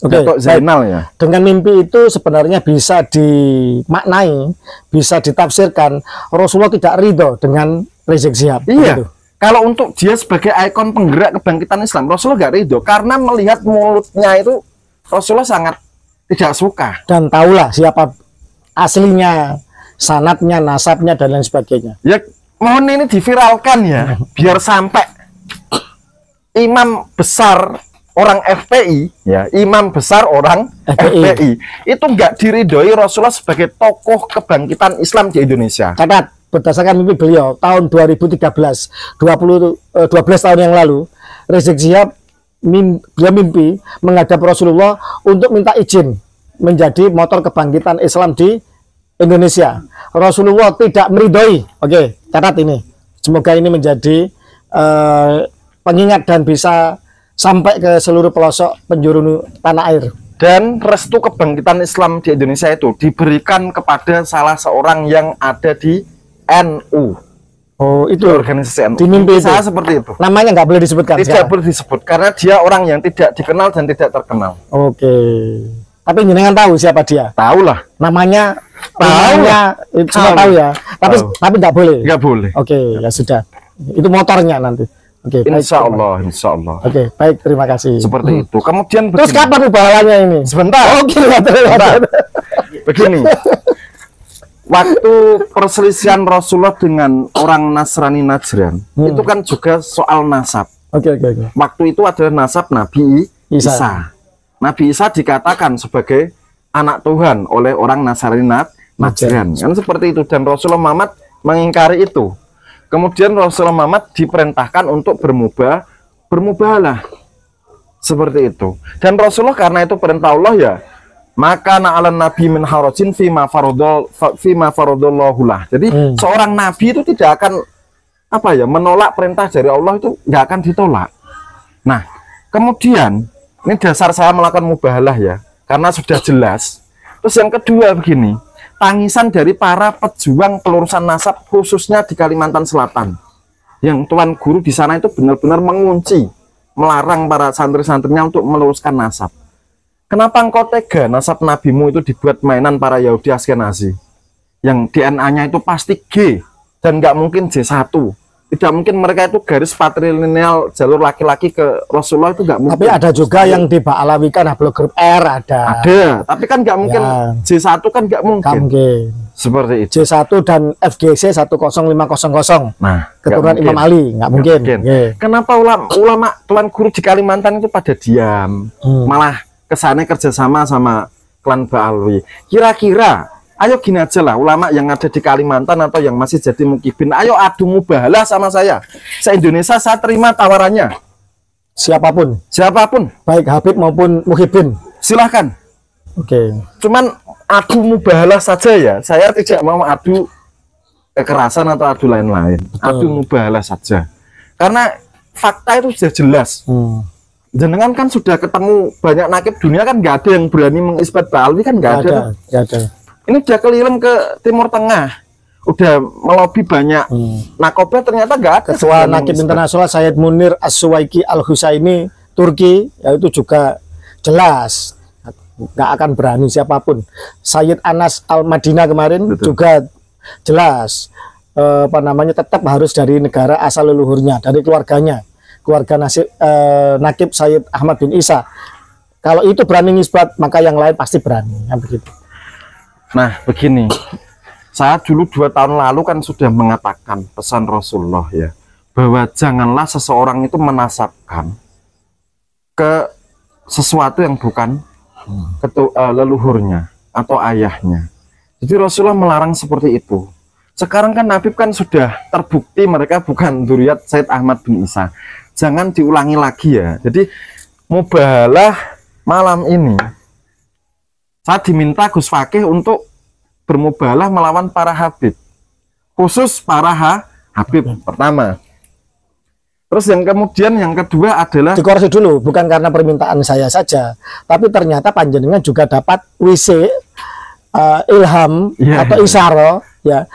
Datuk Zainal ya. Dengan mimpi itu sebenarnya bisa dimaknai, bisa ditafsirkan Rasulullah tidak ridho dengan Rizik Syihab. Iya. Begitu. Kalau untuk dia sebagai ikon penggerak kebangkitan Islam, Rasulullah gak ridho karena melihat mulutnya itu Rasulullah sangat tidak suka. Dan tahulah siapa aslinya, sanatnya, nasabnya dan lain sebagainya. Ya, mohon ini diviralkan ya, biar sampai imam besar orang FPI, ya, imam besar orang FPI itu nggak diridhoi Rasulullah sebagai tokoh kebangkitan Islam di Indonesia. Catat, berdasarkan mimpi beliau tahun 2013, 12 tahun yang lalu, Rizik Syihab dia mimpi menghadap Rasulullah untuk minta izin menjadi motor kebangkitan Islam di Indonesia. Rasulullah tidak meridhoi. Oke, catat ini. Semoga ini menjadi pengingat dan bisa sampai ke seluruh pelosok penjuru tanah air. Dan restu kebangkitan Islam di Indonesia itu diberikan kepada salah seorang yang ada di NU. Oh, itu organisasi NU. Di mimpi saya seperti itu. Namanya nggak boleh disebutkan. Tidak boleh disebut karena dia orang yang tidak dikenal dan tidak terkenal. Oke. Tapi jenengan tahu siapa dia? Tahu lah. Namanya semua tahu ya. Tapi nggak boleh. Nggak boleh. Oke, ya sudah. Itu motornya nanti. Oke, insya Allah. Oke, baik, terima kasih. Seperti itu. Kemudian terus kapan mubahalanya ini? Sebentar. Oke, begini. Waktu perselisihan Rasulullah dengan orang Nasrani Najran, itu kan juga soal nasab. Oke. Waktu itu adalah nasab Nabi Isa. Nabi Isa dikatakan sebagai anak Tuhan oleh orang Nasrani Najran. Kan seperti itu, dan Rasulullah Muhammad mengingkari itu. Kemudian Rasulullah Muhammad diperintahkan untuk bermubahalah. Seperti itu. Dan Rasulullah karena itu perintah Allah ya, maka na'alan nabi min harajin fima faradallahu lah. Jadi seorang nabi itu tidak akan menolak perintah dari Allah, itu nggak akan ditolak. Nah, kemudian ini dasar saya melakukan mubahalah ya, karena sudah jelas. Terus yang kedua begini, tangisan dari para pejuang pelurusan nasab khususnya di Kalimantan Selatan, yang Tuan Guru di sana itu benar-benar mengunci, melarang para santri-santrinya untuk meluruskan nasab. Kenapa engkau tega nasab nabimu itu dibuat mainan para Yahudi Askenazi, yang DNA-nya itu pasti G dan nggak mungkin J1? Tidak mungkin mereka itu garis patrilineal jalur laki-laki ke Rasulullah, itu nggak mungkin. Tapi ada juga yang diba'alawikan haplogrup R ada. Tapi kan nggak mungkin ya. J1 kan nggak mungkin. Seperti itu. J1 dan FGC 10500. Nah, keturunan Imam Ali nggak mungkin. Kenapa ulama Tuan Guru di Kalimantan itu pada diam, malah kesannya kerjasama sama klan Ba'alwi? Kira-kira ayo gini aja lah, ulama yang ada di Kalimantan atau yang masih jadi mukibin, ayo adu mubahalah sama saya. Se-Indonesia saya terima tawarannya. Siapapun, baik Habib maupun muhibin, silahkan. Oke. Cuman adu mubahalah saja ya. Saya tidak mau adu kekerasan atau adu lain-lain. Adu mubahalah saja. Karena fakta itu sudah jelas. Jenengan kan sudah ketemu banyak nakib dunia, kan nggak ada yang berani mengisbat Ba'alwi, kan nggak ada. Ini udah keliling ke Timur Tengah, udah melobi banyak nakobnya, ternyata nggak ada. Ketua Nakib Internasional Sayyid Munir As-Suwaiki Al-Husaini Turki, ya itu juga jelas nggak akan berani siapapun. Sayyid Anas Al-Madinah kemarin juga jelas. apa namanya, tetap harus dari negara asal leluhurnya, dari keluarganya, keluarga Nakib Sayyid Ahmad bin Isa. Kalau itu berani nisbat, maka yang lain pasti berani, kan begitu. Nah, begini, saya dulu 2 tahun lalu kan sudah mengatakan pesan Rasulullah ya, bahwa janganlah seseorang itu menasabkan ke sesuatu yang bukan leluhurnya atau ayahnya. Jadi Rasulullah melarang seperti itu. Sekarang kan Habib kan sudah terbukti mereka bukan dzurriyyat Sayyid Ahmad bin Isa. Jangan diulangi lagi ya. Jadi mubahalah malam ini saya diminta Gus Fakih untuk bermubahalah melawan para Habib, khusus para Habib pertama. Terus yang kemudian yang kedua adalah dikoreksi dulu, bukan karena permintaan saya saja, tapi ternyata panjenengan juga dapat WC ilham atau isyara ya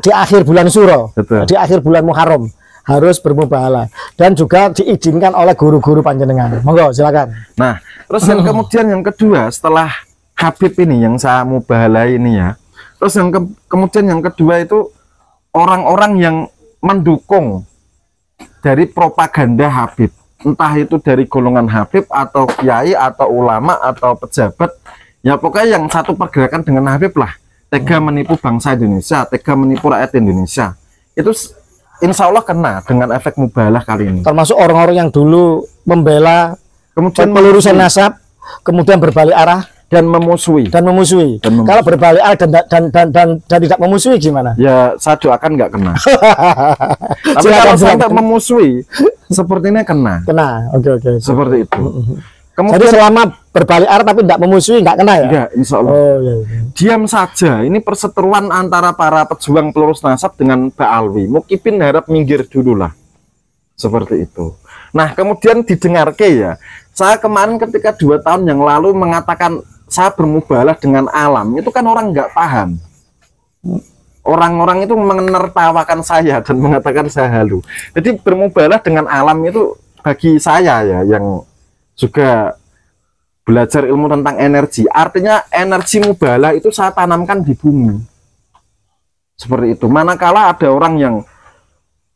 di akhir bulan Suro, di akhir bulan Muharram harus bermubahalah, dan juga diizinkan oleh guru-guru panjenengan. Monggo silakan. Nah, terus yang kemudian yang kedua setelah Habib ini yang saya mubahalah ini ya, terus yang kemudian yang kedua itu orang-orang yang mendukung dari propaganda Habib, entah itu dari golongan Habib atau kiai atau ulama atau pejabat, ya pokoknya yang satu pergerakan dengan Habib lah, tega menipu bangsa Indonesia, tega menipu rakyat Indonesia, itu insya Allah kena dengan efek mubahalah kali ini. Termasuk orang-orang yang dulu membela kemudian pelurusan nasab, kemudian berbalik arah dan memusuhi. Kalau berbalik arah dan tidak memusuhi gimana? Ya saya doakan nggak kena. Tapi kalau sampai memusuhi, sepertinya kena. Kena, oke. Seperti itu. Jadi selama berbalik arah tapi tidak memusuhi nggak kena ya? Enggak, insya Allah. Oh, iya. Diam saja. Ini perseteruan antara para pejuang pelurus nasab dengan Mbak Alwi. Mukipin harap minggir dulu lah. Seperti itu. Nah, kemudian didengar ya. Saya kemarin ketika 2 tahun yang lalu mengatakan saya bermubahalah dengan alam, itu kan orang nggak paham. Orang-orang itu menertawakan saya dan mengatakan saya halu. Jadi bermubahalah dengan alam itu bagi saya ya, yang juga belajar ilmu tentang energi, artinya energi mubahalah itu saya tanamkan di bumi. Seperti itu. Manakala ada orang yang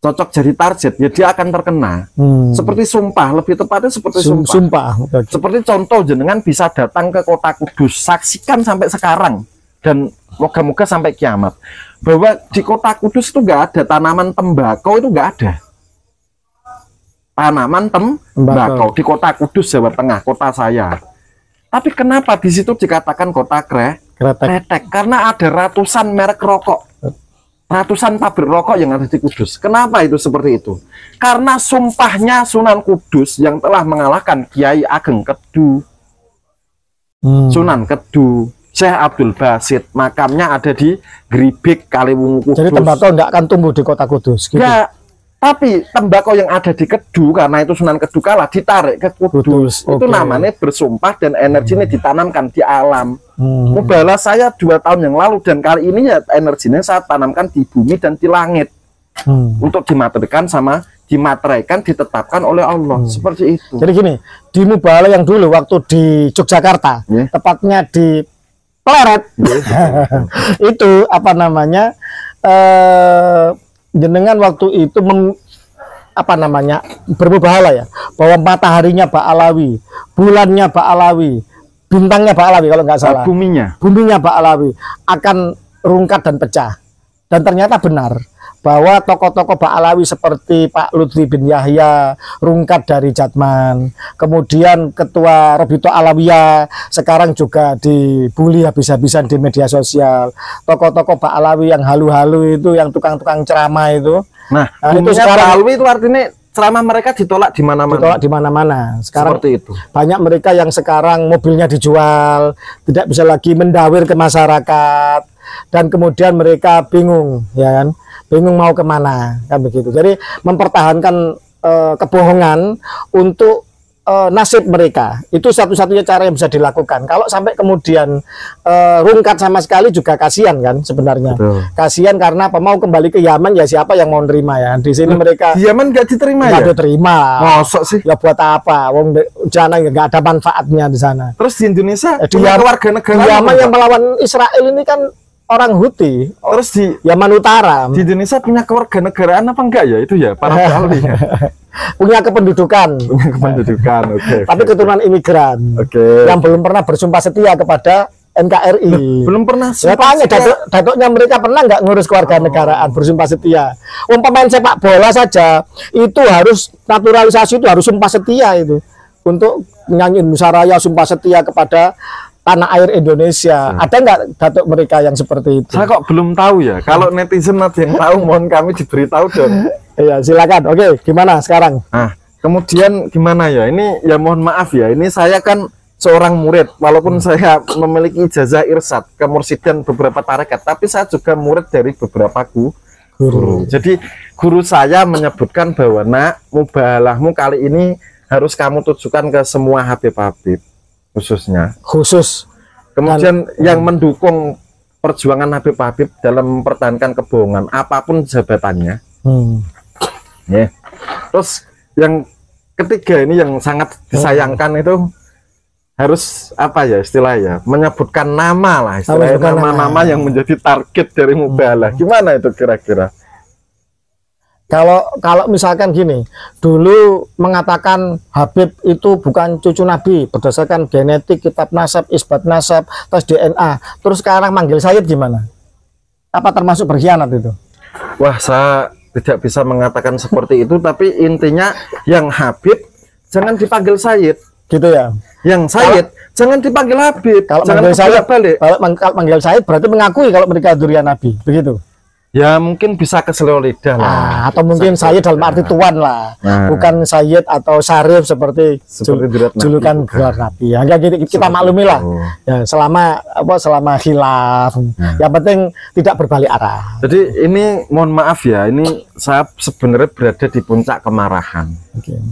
cocok jadi target, ya dia akan terkena. Seperti sumpah, lebih tepatnya seperti sumpah. Seperti contoh, jenengan bisa datang ke kota Kudus, saksikan sampai sekarang dan moga-moga sampai kiamat, bahwa di kota Kudus itu nggak ada tanaman tembakau, itu nggak ada tanaman tembakau di kota Kudus, Jawa Tengah, kota saya. Tapi kenapa di situ dikatakan kota kretek? Karena ada ratusan merek rokok, ratusan pabrik rokok yang ada di Kudus. Kenapa itu seperti itu? Karena sumpahnya Sunan Kudus yang telah mengalahkan Kiai Ageng Kedu, Sunan Kedu, Syekh Abdul Basit, makamnya ada di Gribik, Kaliwungu Kudus. Jadi tembakau tidak akan tumbuh di kota Kudus gitu? Ya. Tapi tembakau yang ada di Kedu, karena itu Sunan Kedu kalah, ditarik ke Kudus. Itu namanya bersumpah dan energinya ditanamkan di alam. Mubahalah saya 2 tahun yang lalu, dan kali ini ya energinya saya tanamkan di bumi dan di langit. Untuk dimateraikan ditetapkan oleh Allah. Seperti itu. Jadi gini, di mubahalah yang dulu waktu di Yogyakarta, tepatnya di Pleret, itu apa namanya, jenengan waktu itu bermubahalah ya, bahwa mataharinya Pak Alawi, bulannya Pak Alawi, bintangnya Pak Alawi kalau nggak salah, buminya Pak Alawi akan rungkat dan pecah. Dan ternyata benar bahwa tokoh-tokoh Pak Alawi seperti Pak Lutfi bin Yahya rungkat dari Jatman, kemudian Ketua Robito Alawiyah sekarang juga dibully habis-habisan di media sosial. Tokoh-tokoh Pak Alawi yang halu-halu itu, yang tukang-tukang ceramah itu, itu sekarang Pak Alwi itu artinya ceramah mereka ditolak di mana-mana. Ditolak di mana-mana. Sekarang seperti itu. Banyak mereka yang sekarang mobilnya dijual, tidak bisa lagi mendawir ke masyarakat, dan kemudian mereka bingung, ya kan? Bingung mau kemana, kan begitu. Jadi mempertahankan kebohongan untuk nasib mereka, itu satu-satunya cara yang bisa dilakukan. Kalau sampai kemudian rungkat sama sekali juga kasihan kan sebenarnya. Kasihan karena apa, mau kembali ke Yaman ya siapa yang mau nerima ya. Di sini mereka di Yaman nggak diterima ya? Nggak diterima. Mosok sih? Ya buat apa? Wong jana nggak ada manfaatnya di sana. Terus di Indonesia di Yaman, warga negara Yaman yang melawan Israel ini kan orang Houthi, Terus di Yaman Utara, Indonesia punya kewarganegaraan apa enggak ya itu ya para ahli ya? punya kependudukan, Punya kependudukan, oke. tapi keturunan imigran Oke. yang belum pernah bersumpah setia kepada NKRI. Belum pernah Ya tanya datuknya mereka pernah nggak ngurus kewarganegaraan bersumpah setia? Pemain sepak bola saja itu harus naturalisasi, itu harus sumpah setia itu untuk nyanyi Indonesia Raya, sumpah setia kepada tanah air Indonesia. Ada nggak datuk mereka yang seperti itu? Saya kok belum tahu ya. Kalau netizen ada yang tahu, mohon kami diberitahu dong. Iya, silakan. Oke, gimana sekarang? Nah, kemudian gimana ya? Ini ya mohon maaf ya. Ini saya kan seorang murid, walaupun saya memiliki ijazah irsyad kemursidan beberapa tarekat, tapi saya juga murid dari beberapa guru. Jadi guru saya menyebutkan bahwa nak, mubalahmu kali ini harus kamu tujukan ke semua Habib-habib khususnya. Khusus. Kemudian yang mendukung perjuangan Habib-habib dalam mempertahankan kebohongan apapun jabatannya. Ya. Terus yang ketiga ini yang sangat disayangkan itu harus apa ya istilahnya, menyebutkan nama lah, istilahnya nama-nama yang menjadi target dari mubalah. Gimana itu kira-kira? Kalau misalkan gini, dulu mengatakan Habib itu bukan cucu Nabi berdasarkan genetik, kitab nasab, isbat nasab, tes DNA. Terus sekarang manggil Sayyid gimana? Apa termasuk berkhianat itu? Wah, saya tidak bisa mengatakan seperti itu, tapi intinya yang Habib jangan dipanggil Sayyid, gitu ya. Yang Sayyid jangan dipanggil Habib. Kalau jangan manggil Sayyid balik. Kalau manggil Sayyid berarti mengakui kalau mereka durian Nabi, begitu. Ya mungkin bisa keselio lidah lah. Atau mungkin Sayyid dalam arti tuan lah, bukan Sayyid atau Syarif seperti julukan gelar Nabi. Ya, kita maklumi lah. Ya, selama khilaf, yang penting tidak berbalik arah. Jadi ini mohon maaf ya, ini saya sebenarnya berada di puncak kemarahan.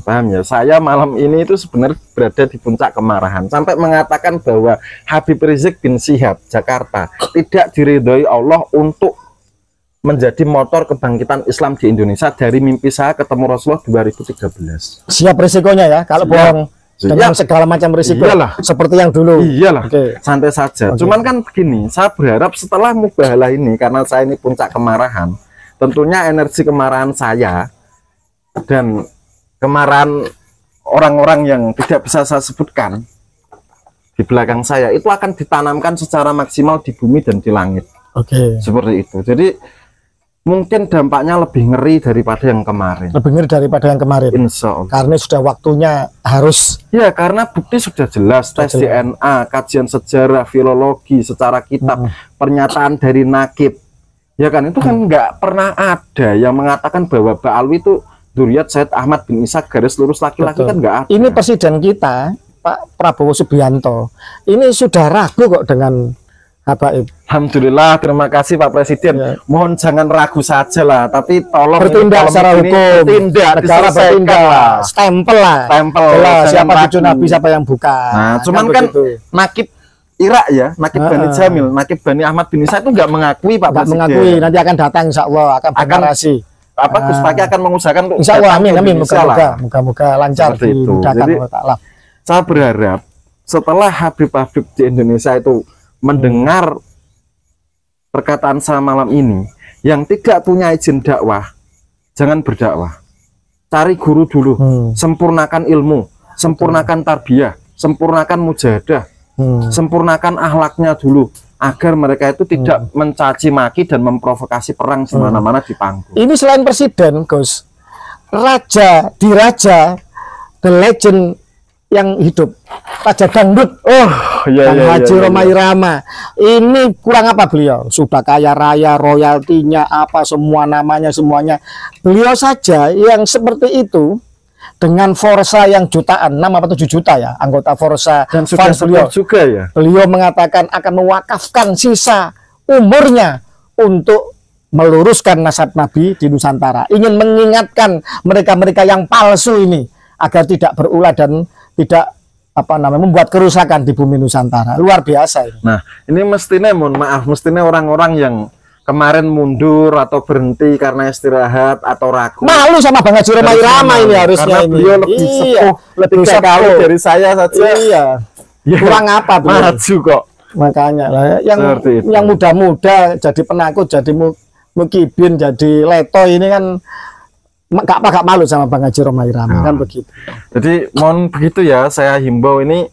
Paham ya? Saya malam ini itu sebenarnya berada di puncak kemarahan sampai mengatakan bahwa Habib Rizik bin Syihab Jakarta tidak diridhoi Allah untuk menjadi motor kebangkitan Islam di Indonesia dari mimpi saya ketemu Rasulullah 2013. Siap risikonya ya kalau bohong dengan segala macam risiko. Iyalah. Seperti yang dulu. Iyalah. Santai saja. Cuman kan begini, saya berharap setelah mubahalah ini, karena saya ini puncak kemarahan, tentunya energi kemarahan saya dan kemarahan orang-orang yang tidak bisa saya sebutkan di belakang saya itu akan ditanamkan secara maksimal di bumi dan di langit. Seperti itu. Jadi mungkin dampaknya lebih ngeri daripada yang kemarin. Lebih ngeri daripada yang kemarin. Insya Allah. Karena sudah waktunya harus. Ya, karena bukti sudah jelas. Tes DNA, kajian sejarah, filologi, secara kitab, pernyataan dari nakib. Ya kan, itu kan nggak pernah ada yang mengatakan bahwa Ba'alwi itu Dzurriyyat Sayyid Ahmad bin Ishaq garis lurus laki-laki, kan nggak ada. Ini presiden kita, Pak Prabowo Subianto, ini sudah ragu kok dengan Habaib. Alhamdulillah, terima kasih Pak Presiden. Mohon jangan ragu saja lah, tapi tolong bertindak secara hukum, diselesaikan lah. Stempel lah. Siapa cucu Nabi, siapa yang bukan. Nah, cuman kan nakib Irak ya, nakib Bani Jamil, nakib Bani Ahmad bin Isa itu nggak mengakui Pak Presiden. Mengakui, nanti akan datang insya Allah, akan bernarasi. Gus Paki akan mengusahakan untuk insya Allah, amin, moga-moga lancar dimudahkan Allah Ta'ala. Saya berharap setelah Habib-habib di Indonesia itu mendengar perkataan saya malam ini, yang tidak punya izin dakwah jangan berdakwah, cari guru dulu, sempurnakan ilmu, sempurnakan tarbiyah, sempurnakan mujahadah, sempurnakan akhlaknya dulu agar mereka itu tidak mencaci maki dan memprovokasi perang di mana-mana di panggung. Ini selain presiden, Gus, raja diraja, the legend yang hidup, Raja Dangdut, Haji Rhoma Irama. Ini kurang apa beliau? Sudah kaya raya, royaltinya apa, semua namanya semuanya. Beliau saja yang seperti itu dengan Forsa yang jutaan, 6 atau 7 juta ya anggota Forsa, dan sudah beliau juga ya. Beliau mengatakan akan mewakafkan sisa umurnya untuk meluruskan nasab Nabi di Nusantara. Ingin mengingatkan mereka-mereka yang palsu ini agar tidak berulah dan tidak membuat kerusakan di bumi Nusantara. Luar biasa ini. Nah, ini mestinya mohon maaf, mestinya orang-orang yang kemarin mundur atau berhenti karena istirahat atau ragu. Malu sama Bang Haji Rhoma Irama ini harusnya. Karena beliau lebih sepuh, lebih sekali dari saya saja. Iya. Kurang apa beliau? Maju kok. Makanya lah yang muda-muda jadi penakut, jadi mukibin, jadi leto ini kan gak malu sama Bang Haji Romai Rama, kan begitu. Jadi mohon begitu ya, saya himbau ini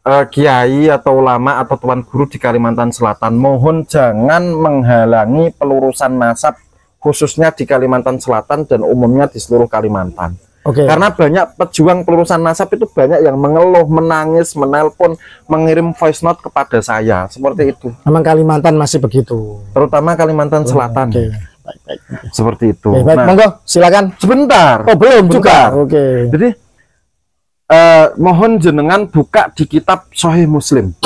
kiai atau ulama atau tuan guru di Kalimantan Selatan, mohon jangan menghalangi pelurusan nasab khususnya di Kalimantan Selatan dan umumnya di seluruh Kalimantan. Karena banyak pejuang pelurusan nasab itu banyak yang mengeluh, menangis, menelpon, mengirim voice note kepada saya seperti itu. Memang Kalimantan masih begitu, terutama Kalimantan Selatan. Baik. Seperti itu. Baik, nah, monggo silakan. Sebentar. Oh belum juga. Jadi mohon jenengan buka di kitab Sahih Muslim.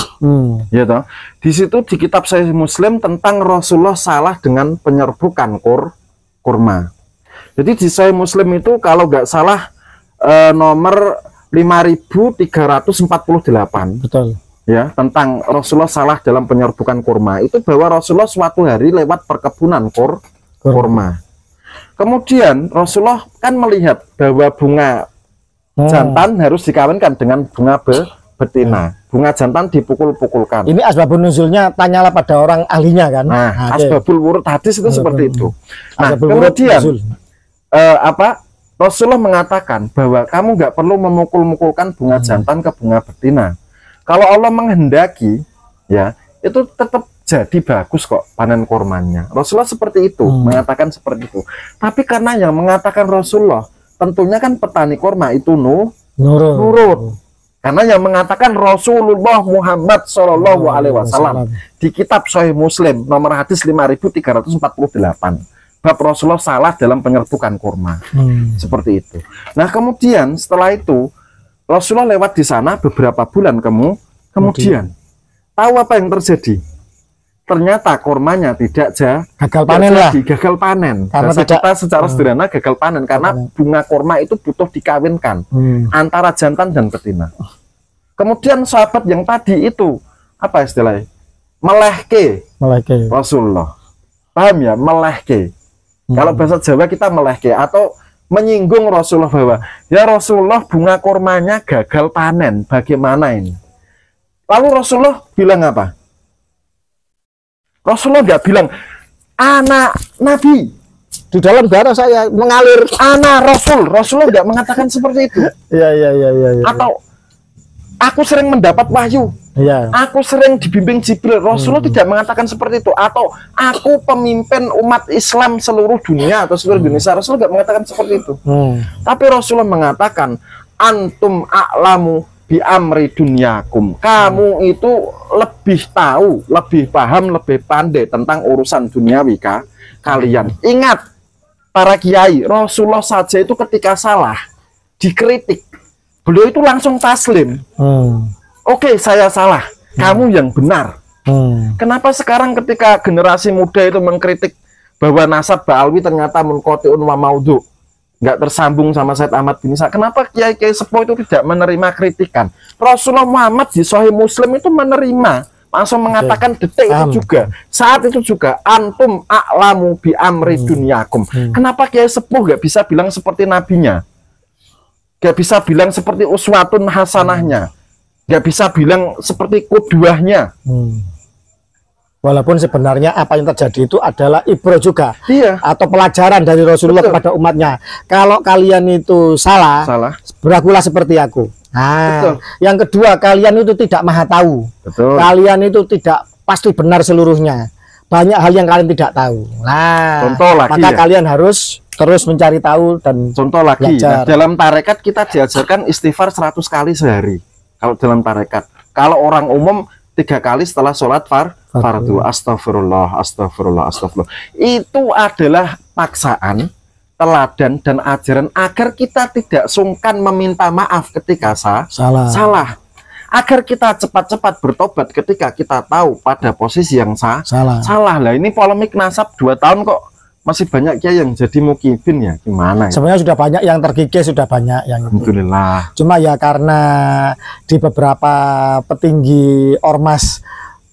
Ya toh. Di situ di kitab Sahih Muslim tentang Rasulullah salah dengan penyerbukan kurma. Jadi di Sahih Muslim itu kalau nggak salah nomor 5348. Betul. Ya, tentang Rasulullah salah dalam penyerbukan kurma. Itu bahwa Rasulullah suatu hari lewat perkebunan kurma. Kemudian Rasulullah kan melihat bahwa bunga jantan harus dikawinkan dengan bunga betina. Bunga jantan dipukul-pukulkan. Ini asbabun nuzulnya, tanyalah pada orang ahlinya kan. Nah, asbabul wurud hadis itu seperti itu. Nah, kemudian Rasulullah mengatakan bahwa kamu nggak perlu memukul-mukulkan bunga jantan ke bunga betina. Kalau Allah menghendaki, ya itu tetap jadi bagus kok panen kurmanya. Rasulullah seperti itu, mengatakan seperti itu. Tapi karena yang mengatakan Rasulullah, tentunya kan petani kurma itu nurut. Karena yang mengatakan Rasulullah Muhammad Shallallahu Alaihi Wasallam di kitab Sahih Muslim nomor hadis 5348. Bab Rasulullah salah dalam penyerbukan kurma. Seperti itu. Nah, kemudian setelah itu Rasulullah lewat di sana beberapa bulan kemudian tahu apa yang terjadi? Ternyata kurmanya tidak gagal panen. Karena kita secara sederhana gagal panen karena bunga kurma itu butuh dikawinkan antara jantan dan betina. Kemudian sahabat yang tadi itu apa istilahnya? Melehke Rasulullah. Paham ya? Melehke. Kalau bahasa Jawa kita melehke atau menyinggung Rasulullah bahwa ya Rasulullah bunga kurmanya gagal panen, bagaimana ini? Lalu Rasulullah bilang apa? Rasulullah nggak bilang anak Nabi di dalam darah saya mengalir anak Rasulullah nggak mengatakan seperti itu. Iya. Atau aku sering mendapat wahyu. Ya. Aku sering dibimbing Jibril. Rasulullah tidak mengatakan seperti itu. Atau aku pemimpin umat Islam seluruh dunia atau seluruh Indonesia. Rasulullah tidak mengatakan seperti itu. Tapi Rasulullah mengatakan antum a'lamu bi amri dunyakum. Kamu itu lebih tahu, lebih paham, lebih pandai tentang urusan duniawi kalian. Ingat para kiai, Rasulullah saja itu ketika salah dikritik, beliau itu langsung taslim. Oke, saya salah, kamu yang benar. Kenapa sekarang ketika generasi muda itu mengkritik bahwa nasab Ba'alwi ternyata munqati'un wa maudhu, nggak tersambung sama Said Ahmad bin Isa, kenapa kiai-kiai sepuh itu tidak menerima kritikan? Rasulullah Muhammad di Sahih Muslim itu menerima, langsung mengatakan detik itu juga, saat itu juga, antum a'lamu bi amri dunyakum. Kenapa kiai sepuh nggak bisa bilang seperti nabinya? Nggak bisa bilang seperti uswatun hasanahnya? Nggak bisa bilang seperti kuduahnya. Walaupun sebenarnya apa yang terjadi itu adalah ibro juga, atau pelajaran dari Rasulullah kepada umatnya. Kalau kalian itu salah, berlakulah seperti aku. Nah, yang kedua, kalian itu tidak maha tahu. Kalian itu tidak pasti benar seluruhnya. Banyak hal yang kalian tidak tahu. Nah, maka kalian harus terus mencari tahu dan contoh lagi. Dalam tarekat kita diajarkan istighfar 100 kali sehari. Kalau dalam tarekat, kalau orang umum 3 kali setelah sholat fardu, astagfirullah. Itu adalah paksaan, teladan dan ajaran agar kita tidak sungkan meminta maaf ketika salah. Agar kita cepat-cepat bertobat ketika kita tahu pada posisi yang salah. Lah ini polemik nasab 2 tahun kok masih banyak kiai yang jadi mukibin, ya gimana ya? Sebenarnya sudah banyak yang terkikis, sudah banyak yang alhamdulillah. Cuma ya karena di beberapa petinggi ormas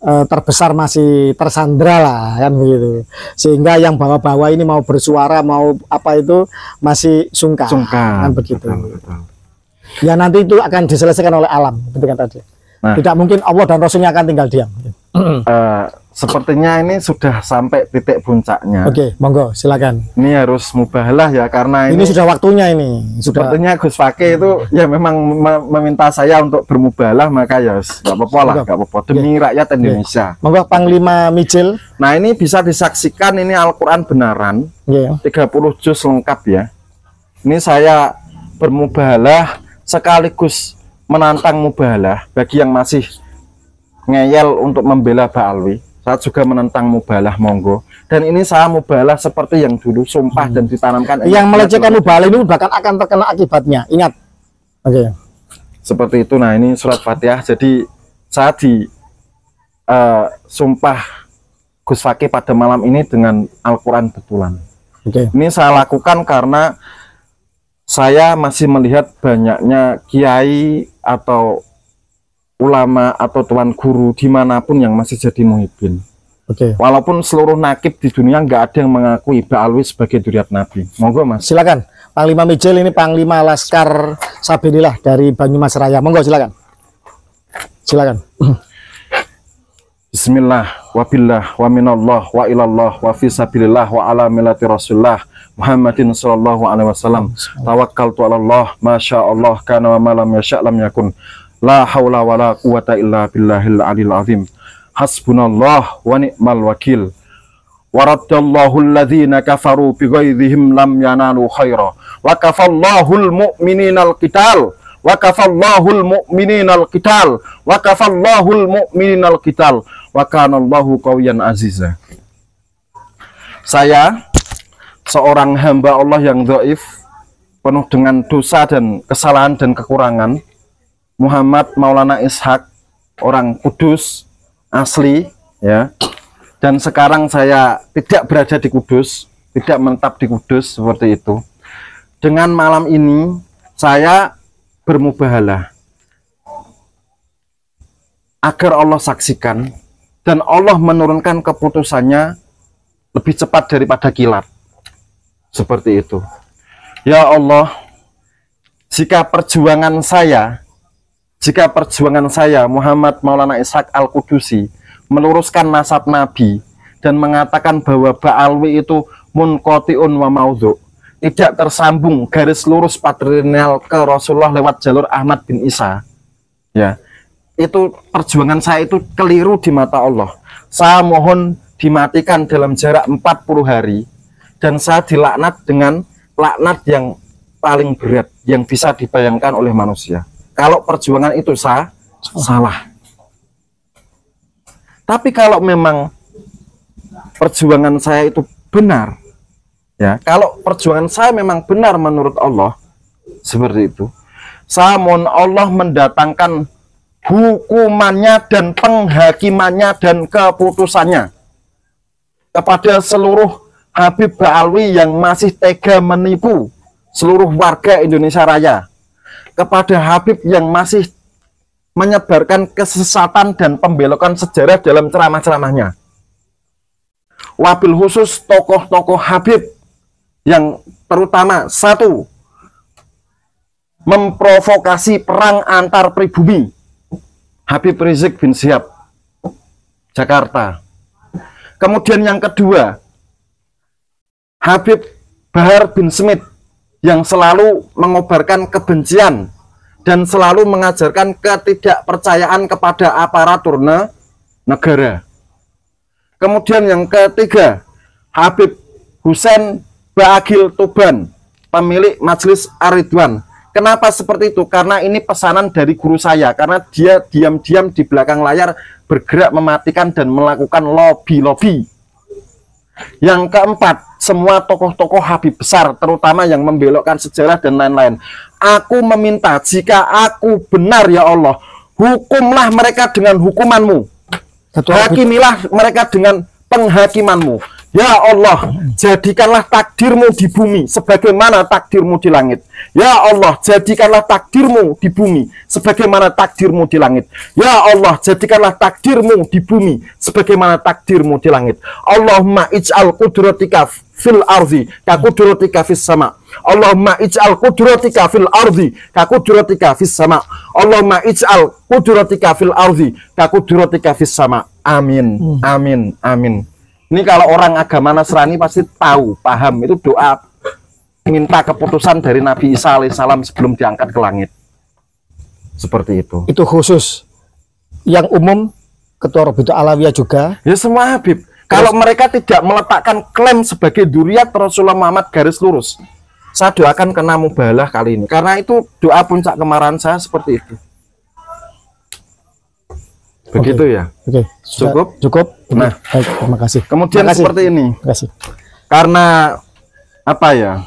terbesar masih tersandra lah kan begitu, sehingga yang bawa-bawa ini mau bersuara mau apa itu masih sungkan kan begitu. Betul. Ya nanti itu akan diselesaikan oleh alam, betul kan tadi. Nah, tidak mungkin Allah dan Rasulnya akan tinggal diam. Sepertinya ini sudah sampai titik puncaknya. Oke, monggo silakan. Ini harus mubahalah ya, karena Ini sudah waktunya ini. Sepertinya Gus Fakih itu ya memang meminta saya untuk bermubahalah, maka ya nggak apa-apa lah, nggak apa-apa demi rakyat Indonesia. Monggo Panglima Mijil. Nah, ini bisa disaksikan, ini Al-Quran benaran, 30 juz lengkap ya. Ini saya bermubahalah sekaligus menantang mubahalah bagi yang masih ngeyel untuk membela Ba'alwi. Saya juga menentang mubahalah, monggo. Dan ini saya mubahalah seperti yang dulu, sumpah dan ditanamkan. Yang melecehkan mubahalah ini bahkan akan terkena akibatnya. Ingat. Oke. Seperti itu. Nah, ini surat Fatihah. Jadi saya di sumpah Gus Fakih pada malam ini dengan Al-Quran betulan. Oke. Ini saya lakukan karena saya masih melihat banyaknya kiai atau ulama atau tuan guru dimanapun yang masih jadi muhibbin. Walaupun seluruh nakib di dunia nggak ada yang mengakui Ba'alwi sebagai dzurriyyat Nabi. Monggo Mas. Silakan. Panglima Mijil ini Panglima Laskar Sabilillah dari Banyumas Raya. Monggo silakan. Silakan. Bismillah, wabillah, wa minallah, wa ilallah, wa fi sabilillah, wa ala millati rasulullah Muhammadin sallallahu alaihi wasallam. Tawakkaltu ala Allah, masya Allah, kana wa malam yasha' lam yakun. La haula wa la quwata illa billahil alil azim. Hasbunallah wa ni'mal wakil. Waraddallahu alladhina kafaru bighaidhihim lam yanalu khaira. Wa kafallahul mu'mininal qital. Wa kafallahul mu'mininal qital. Wa kafallahul mu'mininal qital. Wa kanallahu qawiyyan aziza. Saya seorang hamba Allah yang dhaif, penuh dengan dosa dan kesalahan dan kekurangan, Muhammad Maulana Ishak, orang Kudus asli ya. Dan sekarang saya tidak berada di Kudus, tidak menetap di Kudus seperti itu. Dengan malam ini saya bermubahalah agar Allah saksikan dan Allah menurunkan keputusannya lebih cepat daripada kilat. Seperti itu. Ya Allah, jika perjuangan saya Muhammad Maulana Ishak Al-Qudusi meluruskan nasab Nabi dan mengatakan bahwa Ba'alwi itu munqati'un wa maudhu, tidak tersambung garis lurus patrilineal ke Rasulullah lewat jalur Ahmad bin Isa ya, itu perjuangan saya itu keliru di mata Allah. Saya mohon dimatikan dalam jarak 40 hari dan saya dilaknat dengan laknat yang paling berat yang bisa dibayangkan oleh manusia. Kalau perjuangan itu salah. Tapi kalau memang perjuangan saya itu benar, ya, kalau perjuangan saya memang benar menurut Allah, seperti itu, saya mohon Allah mendatangkan hukumannya dan penghakimannya dan keputusannya kepada seluruh Habib Ba'alwi yang masih tega menipu seluruh warga Indonesia Raya, kepada Habib yang masih menyebarkan kesesatan dan pembelokan sejarah dalam ceramah-ceramahnya. Wabil khusus tokoh-tokoh Habib yang terutama satu, memprovokasi perang antar pribumi. Habib Rizik bin Syihab, Jakarta. Kemudian yang kedua, Habib Bahar bin Smith yang selalu mengobarkan kebencian dan selalu mengajarkan ketidakpercayaan kepada aparatur negara. Kemudian yang ketiga, Habib Husein Baagil Tuban, pemilik Majelis Ar-Ridwan. Kenapa seperti itu? Karena ini pesanan dari guru saya, karena dia diam-diam di belakang layar bergerak mematikan dan melakukan lobby-lobby. Yang keempat, semua tokoh-tokoh Habib besar, terutama yang membelokkan sejarah dan lain-lain. Aku meminta, jika aku benar ya Allah, hukumlah mereka dengan hukumanmu. Hakimilah mereka dengan penghakimanmu. Ya Allah, jadikanlah takdirmu di bumi sebagaimana takdirmu di langit. Ya Allah, jadikanlah takdirmu di bumi sebagaimana takdirmu di langit. Ya Allah, jadikanlah takdirmu di bumi sebagaimana takdirmu di langit. Allahumma ij'al qudratika fil ardi ka qudratika fis sama. Allahumma ij'al qudratika fil ardi ka qudratika fis sama. Allahumma ij'al qudratika fil ardi ka qudratika fis sama. Amin. Amin. Amin. Ini kalau orang agama Nasrani pasti tahu, paham, itu doa minta keputusan dari Nabi Isa alaihissalam sebelum diangkat ke langit. Seperti itu. Itu khusus. Yang umum Ketua Robitul Alawiyah juga. Ya semua Habib. Kalau mereka tidak meletakkan klaim sebagai duriat Rasulullah Muhammad garis lurus, saya doakan kena mubalah kali ini. Karena itu doa puncak kemarahan saya seperti itu. Begitu ya. Oke. Cukup? Cukup. Nah, baik, terima kasih. Kemudian Terima kasih. seperti ini. Terima kasih. Karena apa ya?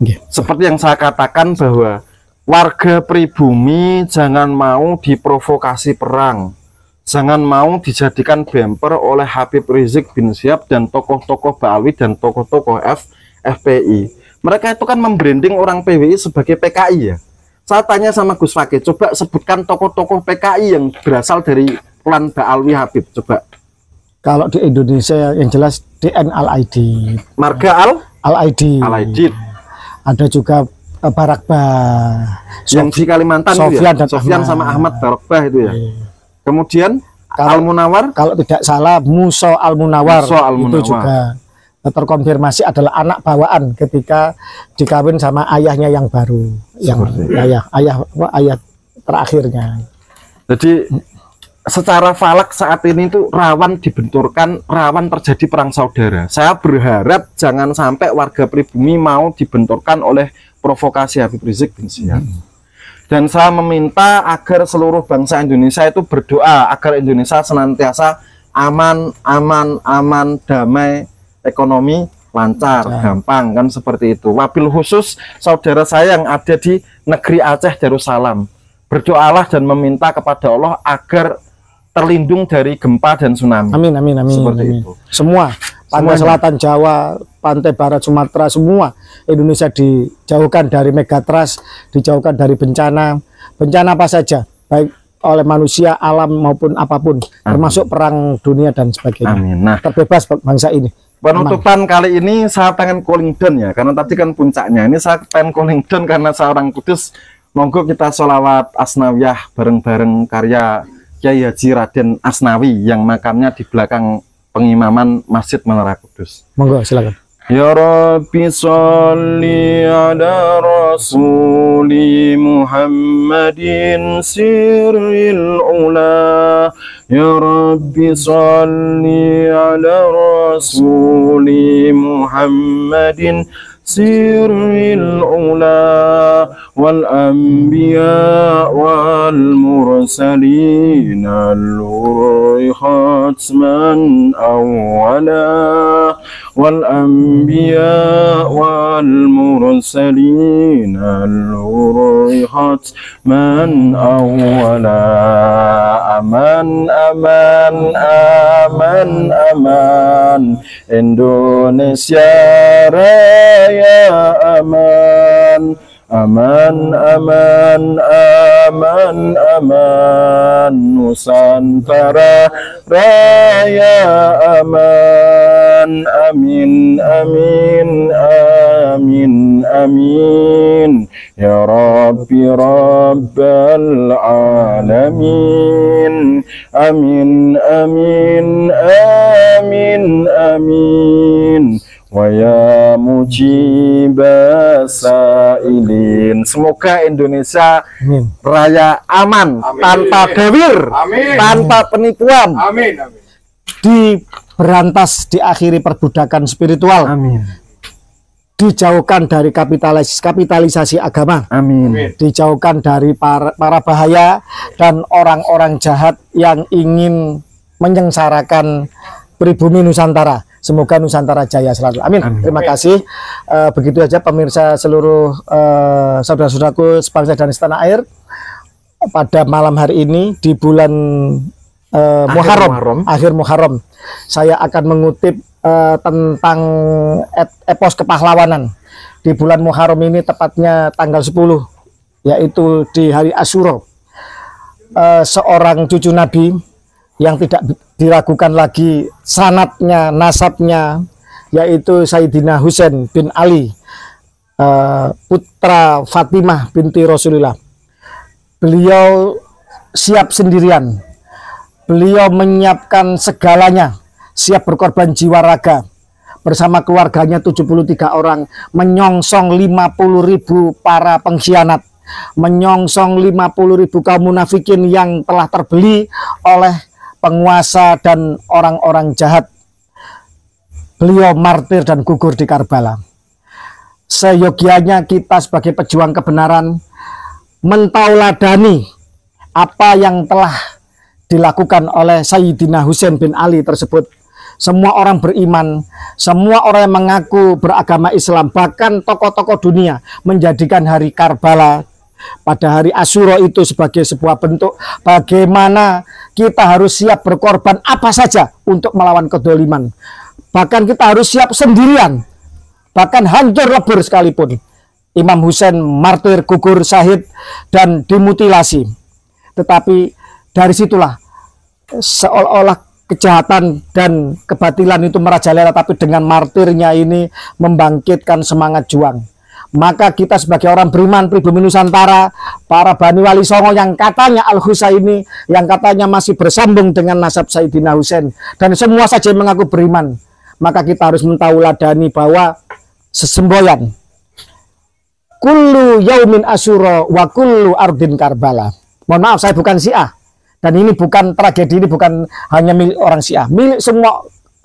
Oke. Seperti yang saya katakan bahwa warga pribumi jangan mau diprovokasi perang. Jangan mau dijadikan bemper oleh Habib Rizik bin Syihab dan tokoh-tokoh Ba'alwi dan tokoh-tokoh FPI. Mereka itu kan membranding orang PWI sebagai PKI ya. Saya tanya sama Gus Fakih, coba sebutkan tokoh-tokoh PKI yang berasal dari klan Ba'alwi Habib, coba. Kalau di Indonesia yang jelas DN Al-Aidid. Marga Al-Aidid. Al-Aidid. Ada juga Barakbah. Yang di Kalimantan Sofyan itu ya? dan Sofyan sama Ahmad Barakbah itu ya. Kemudian Al-Munawar, kalau tidak salah Muso Al-Munawar, Muso Al-Munawar itu juga terkonfirmasi adalah anak bawaan ketika dikawin sama ayahnya yang baru, yang ayah terakhirnya. Jadi secara falak saat ini itu rawan dibenturkan, rawan terjadi perang saudara. Saya berharap jangan sampai warga pribumi mau dibenturkan oleh provokasi Habib Rizik bin Syihab. Dan saya meminta agar seluruh bangsa Indonesia itu berdoa agar Indonesia senantiasa aman, damai, ekonomi lancar, gampang, kan seperti itu. Wabil khusus saudara saya yang ada di negeri Aceh Darussalam, berdoalah dan meminta kepada Allah agar terlindung dari gempa dan tsunami. Amin, amin, amin. Seperti amin. itu. Semua pantai selatan Jawa, pantai barat Sumatera, semua Indonesia dijauhkan dari megatrust, dijauhkan dari bencana apa saja, baik oleh manusia, alam maupun apapun, termasuk perang dunia dan sebagainya. Amin. Nah, terbebas bangsa ini. Penutupan kali ini saya pengen calling down ya, karena tadi kan puncaknya. Ini saya pengen calling down karena saya orang Kudus. Monggo kita sholawat Asnawiyah bareng-bareng karya Kyai Haji Raden Asnawi yang makamnya di belakang pengimaman Masjid Menara Kudus. Monggo silakan. Ya Rabbi sholli ala rasuli Muhammadin sirril ula. Ya Rabbi sholli ala rasuli Muhammadin sirril ula wal anbiya wal mursalin al-ruhi khatman awwala wal anbiya wal mursalin al-ruhi khatman awwala. Aman aman aman aman Indonesia Raya aman. Aman, aman, aman, aman Nusantara Raya aman. Amin, amin, amin, amin Ya Rabbi Rabbal Alamin. Amin, amin, amin, amin wa ya mujibasailin. Semoga Indonesia Raya aman, tanpa dawir, tanpa penipuan. Amin, amin. Diberantas, diakhiri perbudakan spiritual. Amin. Dijauhkan dari kapitalisasi agama. Amin. Dijauhkan dari para bahaya dan orang-orang jahat yang ingin menyengsarakan pribumi Nusantara. Semoga Nusantara jaya selalu. Amin. Amin. Terima kasih. Begitu aja pemirsa seluruh saudara-saudaraku sebangsa dan setanah air. Pada malam hari ini di bulan Muharram, akhir Muharram, saya akan mengutip tentang epos kepahlawanan. Di bulan Muharram ini tepatnya tanggal 10, yaitu di hari Asyura. Seorang cucu Nabi yang tidak diragukan lagi sanatnya, nasabnya, yaitu Sayyidina Husain bin Ali, putra Fatimah binti Rasulullah. Beliau siap sendirian, beliau menyiapkan segalanya, siap berkorban jiwa raga bersama keluarganya 73 orang, menyongsong 50.000 para pengkhianat, menyongsong 50.000 kaum munafikin yang telah terbeli oleh penguasa dan orang-orang jahat. Beliau martir dan gugur di Karbala. Seyogianya kita sebagai pejuang kebenaran mentauladani apa yang telah dilakukan oleh Sayyidina Husain bin Ali tersebut. Semua orang beriman, semua orang yang mengaku beragama Islam, bahkan tokoh-tokoh dunia menjadikan hari Karbala pada hari Asyura itu sebagai sebuah bentuk bagaimana kita harus siap berkorban apa saja untuk melawan kedoliman. Bahkan kita harus siap sendirian, bahkan hancur lebur sekalipun. Imam Husain martir, gugur, syahid, dan dimutilasi. Tetapi dari situlah seolah-olah kejahatan dan kebatilan itu merajalela, tapi dengan martirnya ini membangkitkan semangat juang. Maka kita sebagai orang beriman pribumi Nusantara, para Bani Wali Songo yang katanya Al-Husaini, yang katanya masih bersambung dengan nasab Sayyidina Husain, dan semua saja yang mengaku beriman, maka kita harus mentauladani bahwa sesemboyan kullu yaumin asyura wa kullu ardin Karbala. Mohon maaf, saya bukan Syiah. Dan ini bukan tragedi, ini bukan hanya milik orang Syiah, milik semua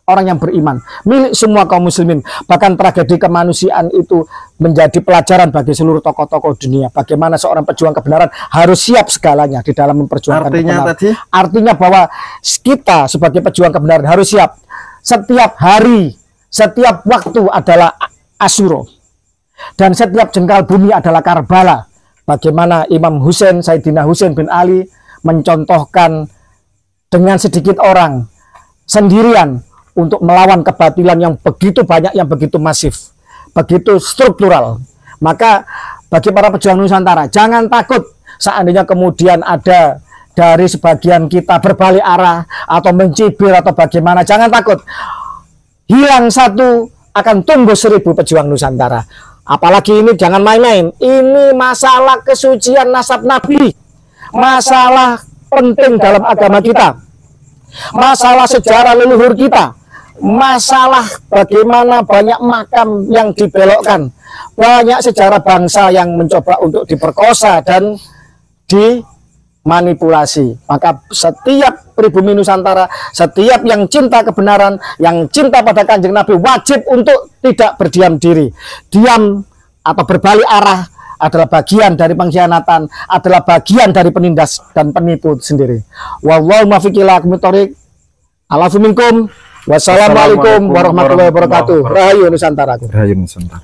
orang yang beriman, milik semua kaum muslimin. Bahkan tragedi kemanusiaan itu menjadi pelajaran bagi seluruh tokoh-tokoh dunia. Bagaimana seorang pejuang kebenaran harus siap segalanya di dalam memperjuangkan kebenaran. Artinya bahwa kita sebagai pejuang kebenaran harus siap. Setiap hari, setiap waktu adalah Asyura. Dan setiap jengkal bumi adalah Karbala. Bagaimana Imam Husain, Sayyidina Husain bin Ali mencontohkan dengan sedikit orang sendirian untuk melawan kebatilan yang begitu banyak, yang begitu masif, begitu struktural. Maka bagi para pejuang Nusantara, jangan takut seandainya kemudian ada dari sebagian kita berbalik arah atau mencibir atau bagaimana. Jangan takut, hilang satu akan tumbuh 1000 pejuang Nusantara. Apalagi ini jangan main-main, ini masalah kesucian nasab Nabi, masalah penting dalam agama kita, masalah sejarah leluhur kita, masalah bagaimana banyak makam yang dibelokkan, banyak sejarah bangsa yang mencoba untuk diperkosa dan dimanipulasi. Maka setiap pribumi Nusantara, setiap yang cinta kebenaran, yang cinta pada Kanjeng Nabi, wajib untuk tidak berdiam diri. Diam atau berbalik arah adalah bagian dari pengkhianatan, adalah bagian dari penindas dan penipu sendiri. Wallahu muwaffiq ila aqwamit thoriq. Alafu minkum. Wassalamualaikum warahmatullahi wabarakatuh. Rahayu Nusantara. Rahayu Nusantara.